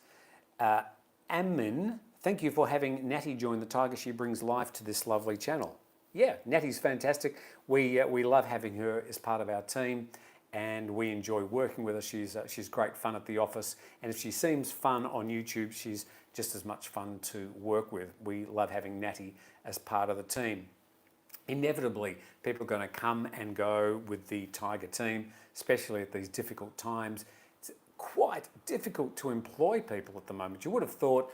Amin, thank you for having Natty join the Thaiger. She brings life to this lovely channel. Yeah, Natty's fantastic. We love having her as part of our team, and we enjoy working with her. She's great fun at the office, and if she seems fun on YouTube, she's just as much fun to work with. We love having Natty as part of the team. Inevitably, people are going to come and go with the Thaiger team, especially at these difficult times. It's quite difficult to employ people at the moment. You would have thought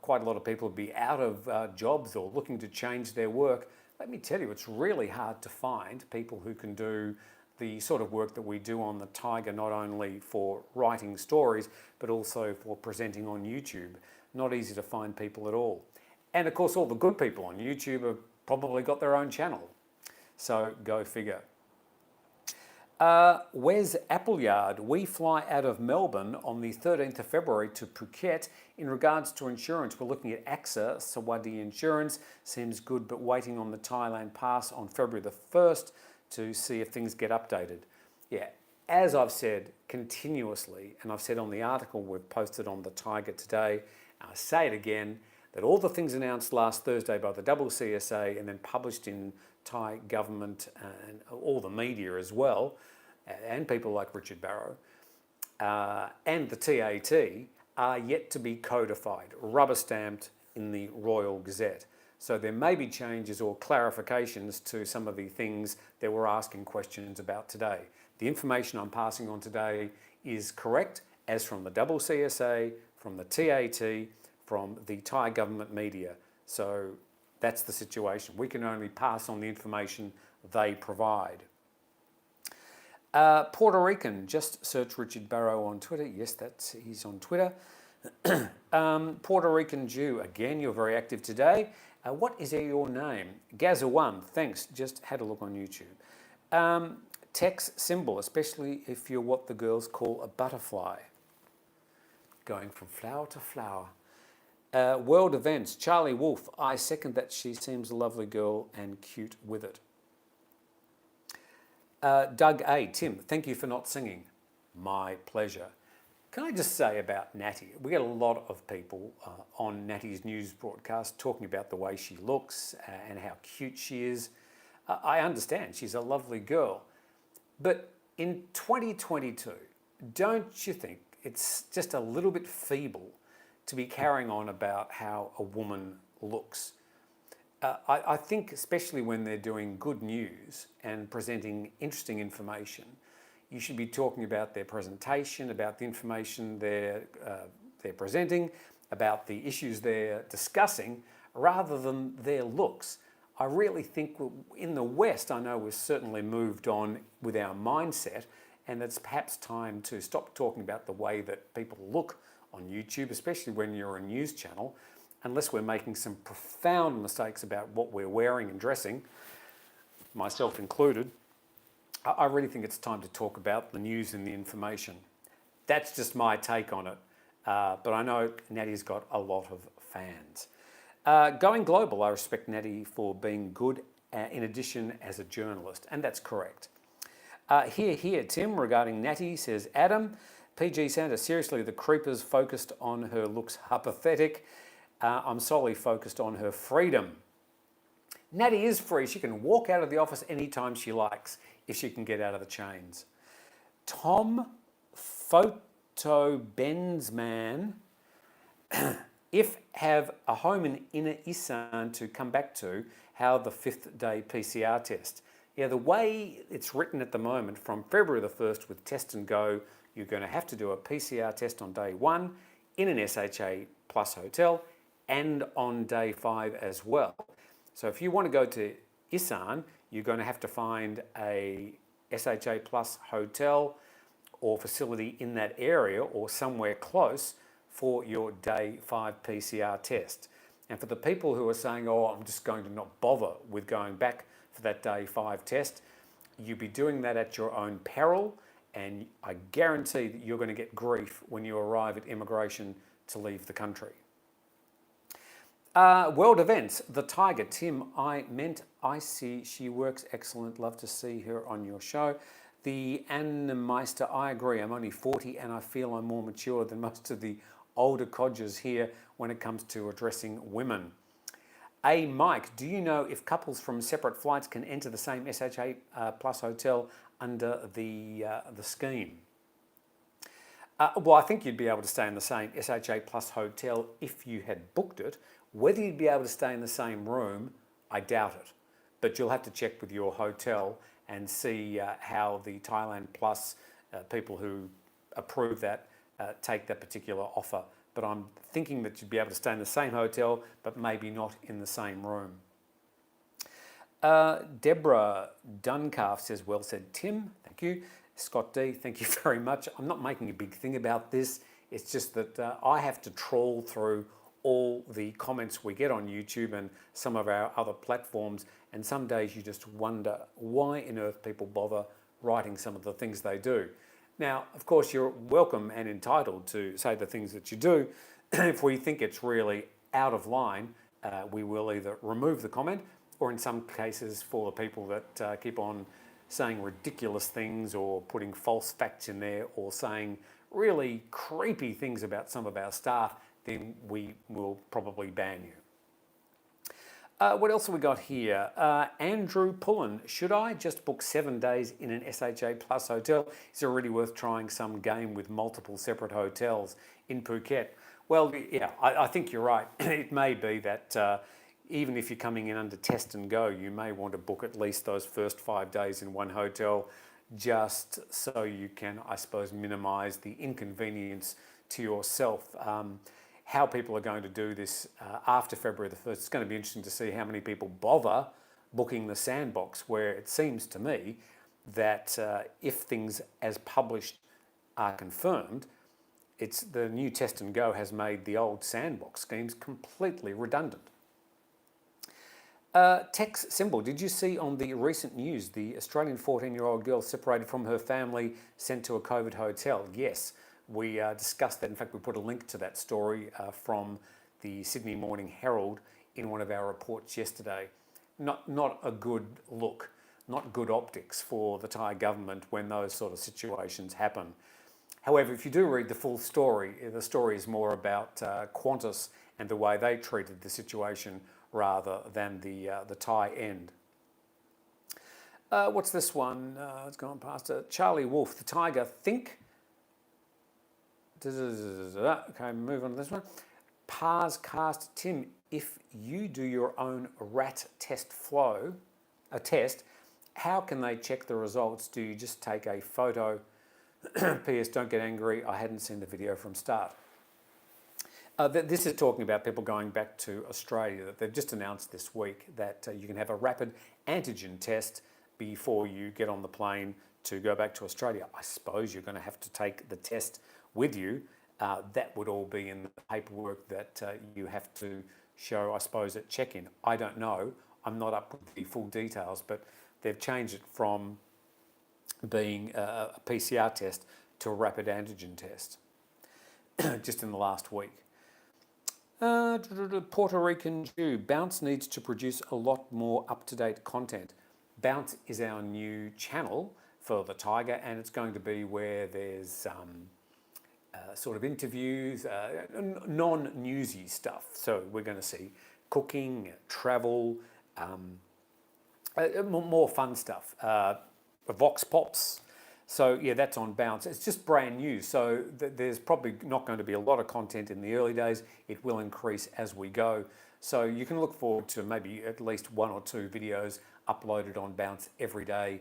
quite a lot of people would be out of jobs or looking to change their work. Let me tell you, it's really hard to find people who can do the sort of work that we do on the Thaiger, not only for writing stories, but also for presenting on YouTube. Not easy to find people at all. And of course, all the good people on YouTube have probably got their own channel. So go figure. Wes Appleyard, we fly out of Melbourne on the 13th of February to Phuket. In regards to insurance, we're looking at AXA Sawadi Insurance. Seems good, but waiting on the Thailand Pass on February the 1st to see if things get updated. Yeah, as I've said continuously, and I've said on the article we've posted on the Thaiger today, I'll say it again, that all the things announced last Thursday by the CSA and then published in Thai government and all the media as well, and people like Richard Barrow, and the TAT are yet to be codified, rubber stamped in the Royal Gazette. So there may be changes or clarifications to some of the things that we're asking questions about today. The information I'm passing on today is correct, as from the CSA, from the TAT, from the Thai government media. So that's the situation. We can only pass on the information they provide. Puerto Rican, just search Richard Barrow on Twitter. Yes, he's on Twitter. Puerto Rican Jew, again, you're very active today. What is your name? Gaza1, thanks, just had a look on YouTube. Tex symbol, especially if you're what the girls call a butterfly. Going from flower to flower. World events, Charlie Wolf, I second that. She seems a lovely girl and cute with it. Doug A, Tim, thank you for not singing. My pleasure. Can I just say about Natty, we get a lot of people on Natty's news broadcast talking about the way she looks and how cute she is. I understand, she's a lovely girl. But in 2022, don't you think it's just a little bit feeble to be carrying on about how a woman looks? I think especially when they're doing good news and presenting interesting information, you should be talking about their presentation, about the information they're presenting, about the issues they're discussing, rather than their looks. I really think in the West, I know we've certainly moved on with our mindset, and it's perhaps time to stop talking about the way that people look on YouTube, especially when you're a news channel, unless we're making some profound mistakes about what we're wearing and dressing, myself included. I really think it's time to talk about the news and the information. That's just my take on it. But I know Natty's got a lot of fans. Going global, I respect Natty for being good in addition as a journalist, and that's correct. Here, Tim, regarding Natty, says Adam, PG Santa, seriously, the creepers focused on her looks are pathetic. I'm solely focused on her freedom. Natty is free. She can walk out of the office anytime she likes if she can get out of the chains. Tom Photo Benzman, if have a home in Inner Isan to come back to, how the 5th day PCR test. Yeah, the way it's written at the moment, from February the 1st with Test and Go, you're going to have to do a PCR test on day 1. in an SHA Plus hotel and on day 5 as well. So if you want to go to Isan, you're going to have to find a SHA Plus hotel or facility in that area or somewhere close for your day 5 PCR test. And for the people who are saying, oh, I'm just going to not bother with going back for that day 5 test, you'll be doing that at your own peril, and I guarantee that you're going to get grief when you arrive at immigration to leave the country. World events, the Thaiger, Tim, I meant I see she works excellent. Love to see her on your show. The Annemeister, I agree. I'm only 40 and I feel I'm more mature than most of the older codgers here when it comes to addressing women. A Mike, do you know if couples from separate flights can enter the same SHA Plus hotel under the scheme? Well, I think you'd be able to stay in the same SHA Plus hotel if you had booked it. Whether you'd be able to stay in the same room, I doubt it. But you'll have to check with your hotel and see how the Thailand Plus people who approve that take that particular offer. But I'm thinking that you'd be able to stay in the same hotel, but maybe not in the same room. Deborah Duncalf says, well said, Tim. Thank you. Scott D, thank you very much. I'm not making a big thing about this. It's just that I have to trawl through all the comments we get on YouTube and some of our other platforms, and some days you just wonder why on earth people bother writing some of the things they do. Now, of course, you're welcome and entitled to say the things that you do. If we think it's really out of line, we will either remove the comment, or in some cases for the people that keep on saying ridiculous things or putting false facts in there or saying really creepy things about some of our staff, then we will probably ban you. What else have we got here? Andrew Pullen, should I just book 7 days in an SHA Plus hotel? Is it really worth trying some game with multiple separate hotels in Phuket? Well, yeah, I think you're right. It may be that even if you're coming in under test and go, you may want to book at least those first 5 days in one hotel just so you can, I suppose, minimise the inconvenience to yourself. How people are going to do this after February the 1st, it's going to be interesting to see how many people bother booking the Sandbox, where it seems to me that if things as published are confirmed, it's the new test and go has made the old Sandbox schemes completely redundant. Tex Symbol, did you see on the recent news the Australian 14-year-old girl separated from her family, sent to a COVID hotel? Yes. We discussed that. In fact, we put a link to that story from the Sydney Morning Herald in one of our reports yesterday. Not a good look, not good optics for the Thai government when those sort of situations happen. However, if you do read the full story, the story is more about Qantas and the way they treated the situation rather than the Thai end. What's this one? It's gone past. Charlie Wolf, the Thaiger, think... Okay, move on to this one. Pars Cast Tim, if you do your own rat test test, how can they check the results? Do you just take a photo? P.S. Don't get angry, I hadn't seen the video from start. This is talking about people going back to Australia. That they've just announced this week that you can have a rapid antigen test before you get on the plane to go back to Australia. I suppose you're going to have to take the test with you. That would all be in the paperwork that you have to show, I suppose, at check-in. I don't know. I'm not up with the full details, but they've changed it from being a PCR test to a rapid antigen test just in the last week. Puerto Rican Jew, Bounce needs to produce a lot more up-to-date content. Bounce is our new channel for the Thaiger, and it's going to be where there's sort of interviews, non-newsy stuff. So we're going to see cooking, travel, more fun stuff, Vox Pops. So yeah, that's on Bounce. It's just brand new, so there's probably not going to be a lot of content in the early days. It will increase as we go. So you can look forward to maybe at least 1 or 2 videos uploaded on Bounce every day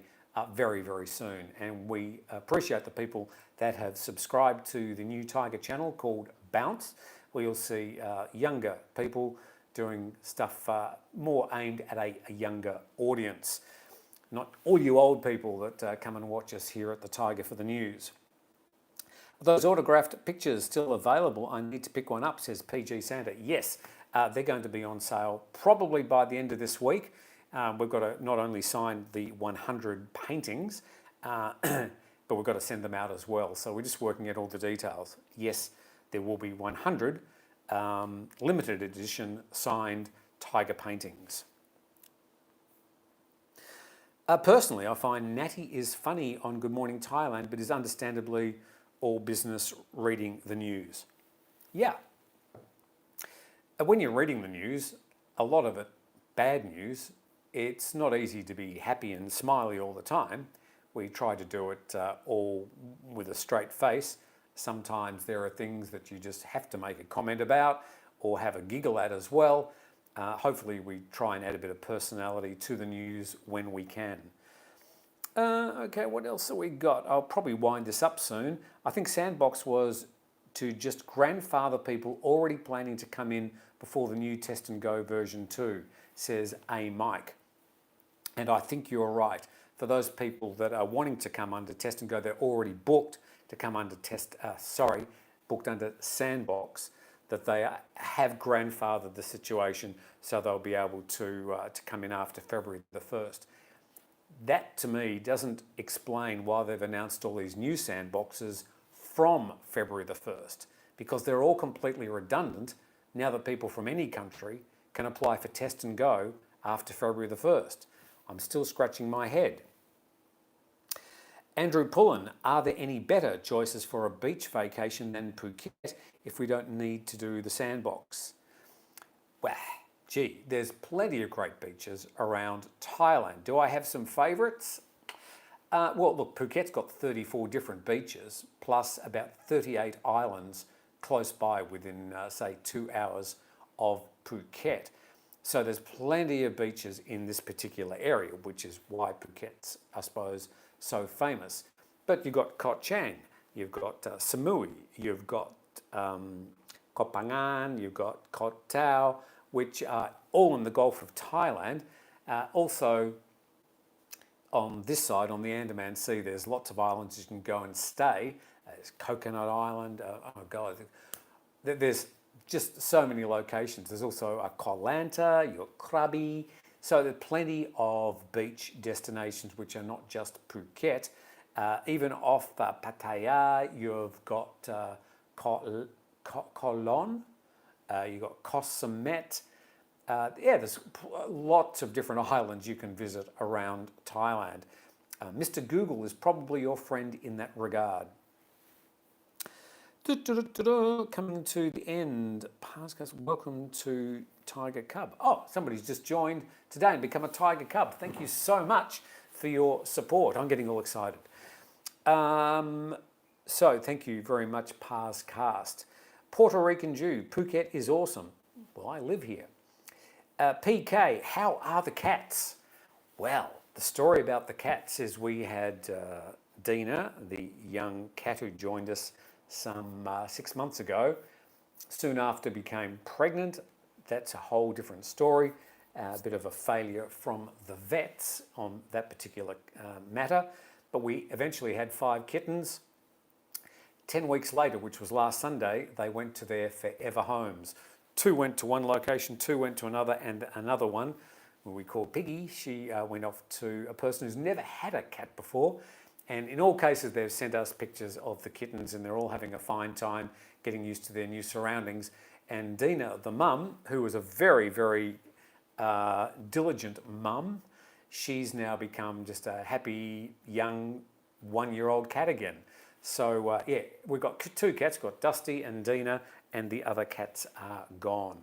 very, very soon. And we appreciate the people that have subscribed to the new Thaiger channel called Bounce, where you'll see younger people doing stuff more aimed at a younger audience. Not all you old people that come and watch us here at the Thaiger for the news. Are those autographed pictures still available? I need to pick one up, says PG Santa. Yes, they're going to be on sale probably by the end of this week. We've got to not only sign the 100 paintings, but we've got to send them out as well. So we're just working out all the details. Yes, there will be 100 limited edition signed Thaiger paintings. Personally, I find Natty is funny on Good Morning Thailand, but is understandably all business reading the news. Yeah. When you're reading the news, a lot of it bad news, it's not easy to be happy and smiley all the time. We try to do it all with a straight face. Sometimes there are things that you just have to make a comment about or have a giggle at as well. Hopefully we try and add a bit of personality to the news when we can. Okay, what else have we got? I'll probably wind this up soon. I think Sandbox was to just grandfather people already planning to come in before the new Test and Go version 2, says A. Mike. And I think you're right. For those people that are wanting to come under Test and Go, they're already booked to come under booked under Sandbox, that they have grandfathered the situation so they'll be able to come in after February the 1st. That to me doesn't explain why they've announced all these new sandboxes from February the 1st, because they're all completely redundant now that people from any country can apply for Test and Go after February the 1st. I'm still scratching my head. Andrew Pullen, are there any better choices for a beach vacation than Phuket if we don't need to do the Sandbox? Well, gee, there's plenty of great beaches around Thailand. Do I have some favourites? Well, look, Phuket's got 34 different beaches, plus about 38 islands close by within, say, 2 hours of Phuket. So there's plenty of beaches in this particular area, which is why Phuket's, I suppose, so famous. But you've got Koh Chang, you've got Samui, you've got Koh Phangan, you've got Koh Tao, which are all in the Gulf of Thailand. Also, on this side, on the Andaman Sea, there's lots of islands you can go and stay. There's Coconut Island, oh God, there's just so many locations. There's also a Koh Lanta, you've got Krabi. So there's plenty of beach destinations which are not just Phuket. Even off Pattaya, you've got Koh Lon, you've got Koh Samet. There's lots of different islands you can visit around Thailand. Mr. Google is probably your friend in that regard. Coming to the end, Pascal, welcome to Thaiger Cub. Oh, somebody's just joined today and become a Thaiger Cub. Thank you so much for your support. I'm getting all excited. So thank you very much, Parscast. Puerto Rican Jew, Phuket is awesome. Well, I live here. PK, how are the cats? Well, the story about the cats is we had Dina, the young cat who joined us some 6 months ago, soon after became pregnant. That's a whole different story. A bit of a failure from the vets on that particular matter. But we eventually had 5 kittens. 10 weeks later, which was last Sunday, they went to their forever homes. 2 went to one location, 2 went to another, and another one, who we call Piggy, she went off to a person who's never had a cat before. And in all cases, they've sent us pictures of the kittens and they're all having a fine time getting used to their new surroundings. And Dina, the mum, who was a very, very diligent mum, she's now become just a happy, young, 1-year-old cat again. So, we've got 2 cats, we've got Dusty and Dina, and the other cats are gone.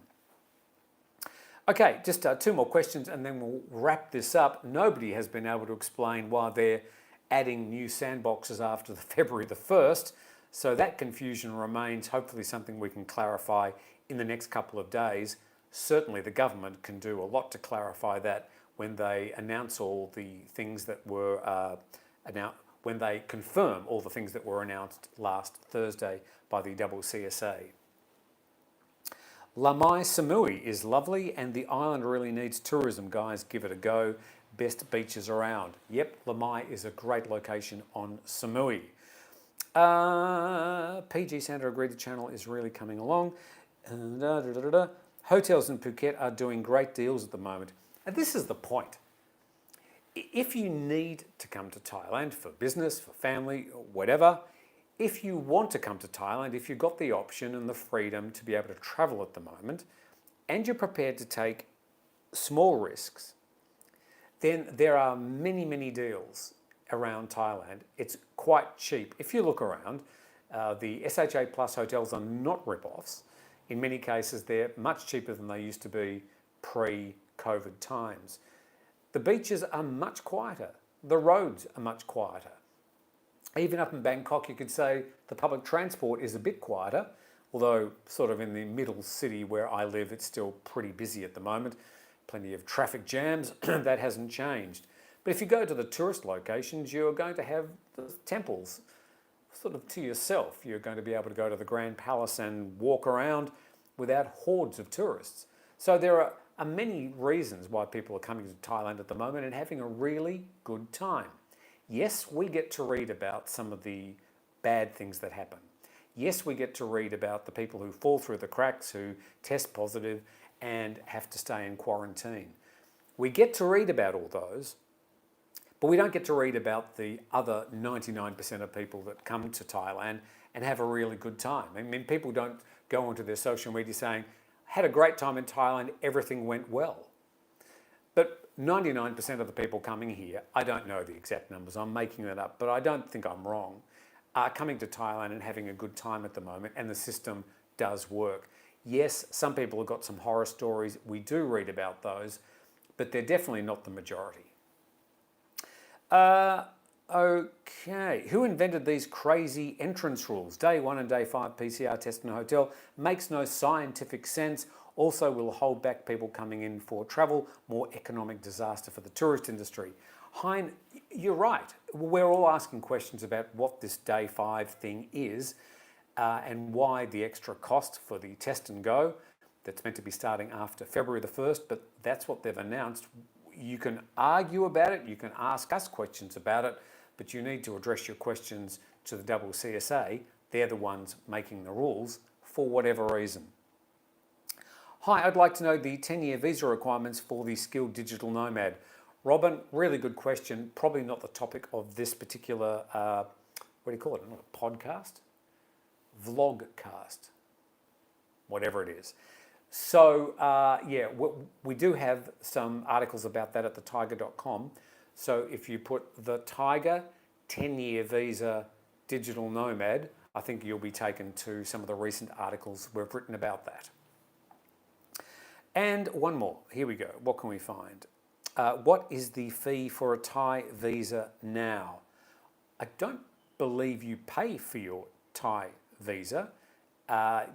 Okay, just 2 more questions and then we'll wrap this up. Nobody has been able to explain why they're adding new sandboxes after the February the 1st. So that confusion remains, hopefully something we can clarify in the next couple of days. Certainly the government can do a lot to clarify that when they announce all the things that were announced, when they confirm all the things that were announced last Thursday by the CSA. Lamai Samui is lovely and the island really needs tourism, guys. Give it a go. Best beaches around. Yep, Lamai is a great location on Samui. PG Sandra agreed the channel is really coming along. Hotels in Phuket are doing great deals at the moment. And this is the point. If you need to come to Thailand for business, for family, or whatever, if you want to come to Thailand, if you've got the option and the freedom to be able to travel at the moment, and you're prepared to take small risks, then there are many, many deals around Thailand. It's quite cheap. If you look around, the SHA Plus hotels are not rip-offs. In many cases, they're much cheaper than they used to be pre-COVID times. The beaches are much quieter. The roads are much quieter. Even up in Bangkok, you could say the public transport is a bit quieter, although sort of in the middle city where I live, it's still pretty busy at the moment. Plenty of traffic jams, that hasn't changed. But if you go to the tourist locations, you're going to have the temples sort of to yourself. You're going to be able to go to the Grand Palace and walk around without hordes of tourists. So there are many reasons why people are coming to Thailand at the moment and having a really good time. Yes, we get to read about some of the bad things that happen. Yes, we get to read about the people who fall through the cracks, who test positive and have to stay in quarantine. We get to read about all those, but we don't get to read about the other 99% of people that come to Thailand and have a really good time. I mean, people don't go onto their social media saying, had a great time in Thailand, everything went well. But 99% of the people coming here, I don't know the exact numbers, I'm making that up, but I don't think I'm wrong, are coming to Thailand and having a good time at the moment, and the system does work. Yes, some people have got some horror stories, we do read about those, but they're definitely not the majority. Okay, who invented these crazy entrance rules? Day 1 and Day 5 PCR test in a hotel makes no scientific sense. Also will hold back people coming in for travel, more economic disaster for the tourist industry. Hein, you're right. We're all asking questions about what this Day 5 thing is and why the extra cost for the test and go that's meant to be starting after February the 1st, but that's what they've announced. You can argue about it, you can ask us questions about it, but you need to address your questions to the CSA. They're the ones making the rules for whatever reason. Hi, I'd like to know the 10-year visa requirements for the skilled digital nomad. Robin, really good question. Probably not the topic of this particular, what do you call it? Not a podcast? Vlogcast. Whatever it is. So, yeah, we do have some articles about that at thetiger.com. So if you put the Thaiger 10-year visa digital nomad, I think you'll be taken to some of the recent articles we've written about that. And one more, here we go. What can we find? What is the fee for a Thai visa now? I don't believe you pay for your Thai visa.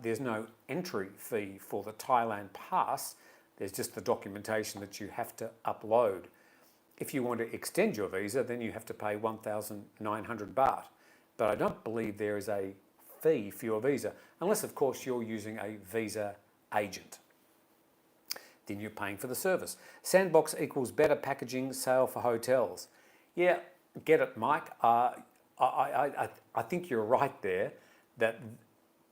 There's no entry fee for the Thailand Pass. There's just the documentation that you have to upload. If you want to extend your visa, then you have to pay 1,900 baht. But I don't believe there is a fee for your visa, unless of course you're using a visa agent. Then you're paying for the service. Sandbox equals better packaging sale for hotels. Yeah, get it, Mike. I think you're right there, that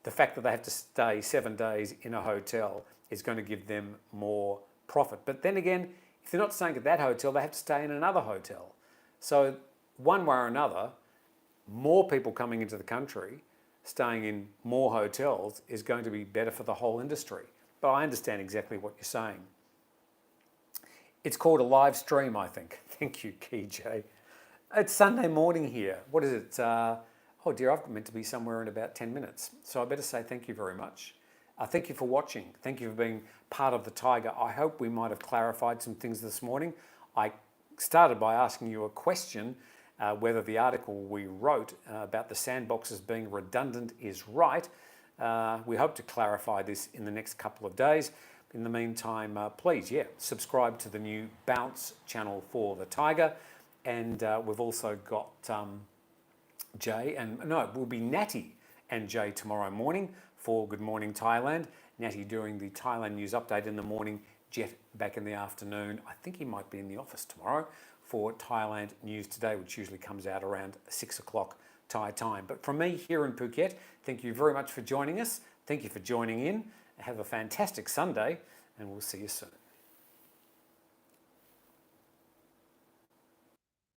the fact that they have to stay 7 days in a hotel is going to give them more profit. But then again, if they're not staying at that hotel, they have to stay in another hotel. So one way or another, more people coming into the country, staying in more hotels is going to be better for the whole industry. But I understand exactly what you're saying. It's called a live stream, I think. Thank you, KJ. It's Sunday morning here. What is it? Oh dear, I've meant to be somewhere in about 10 minutes. So I better say thank you very much. Thank you for watching. Thank you for being part of the Thaiger. I hope we might have clarified some things this morning. I started by asking you a question, whether the article we wrote about the sandboxes being redundant is right. We hope to clarify this in the next couple of days. In the meantime, please, subscribe to the new Bounce channel for the Thaiger. And we've also got it will be Natty and Jay tomorrow morning for Good Morning Thailand. Natty doing the Thailand news update in the morning, Jet back in the afternoon. I think he might be in the office tomorrow for Thailand News Today, which usually comes out around 6 o'clock Thai time. But from me here in Phuket, thank you very much for joining us. Thank you for joining in. Have a fantastic Sunday, and we'll see you soon.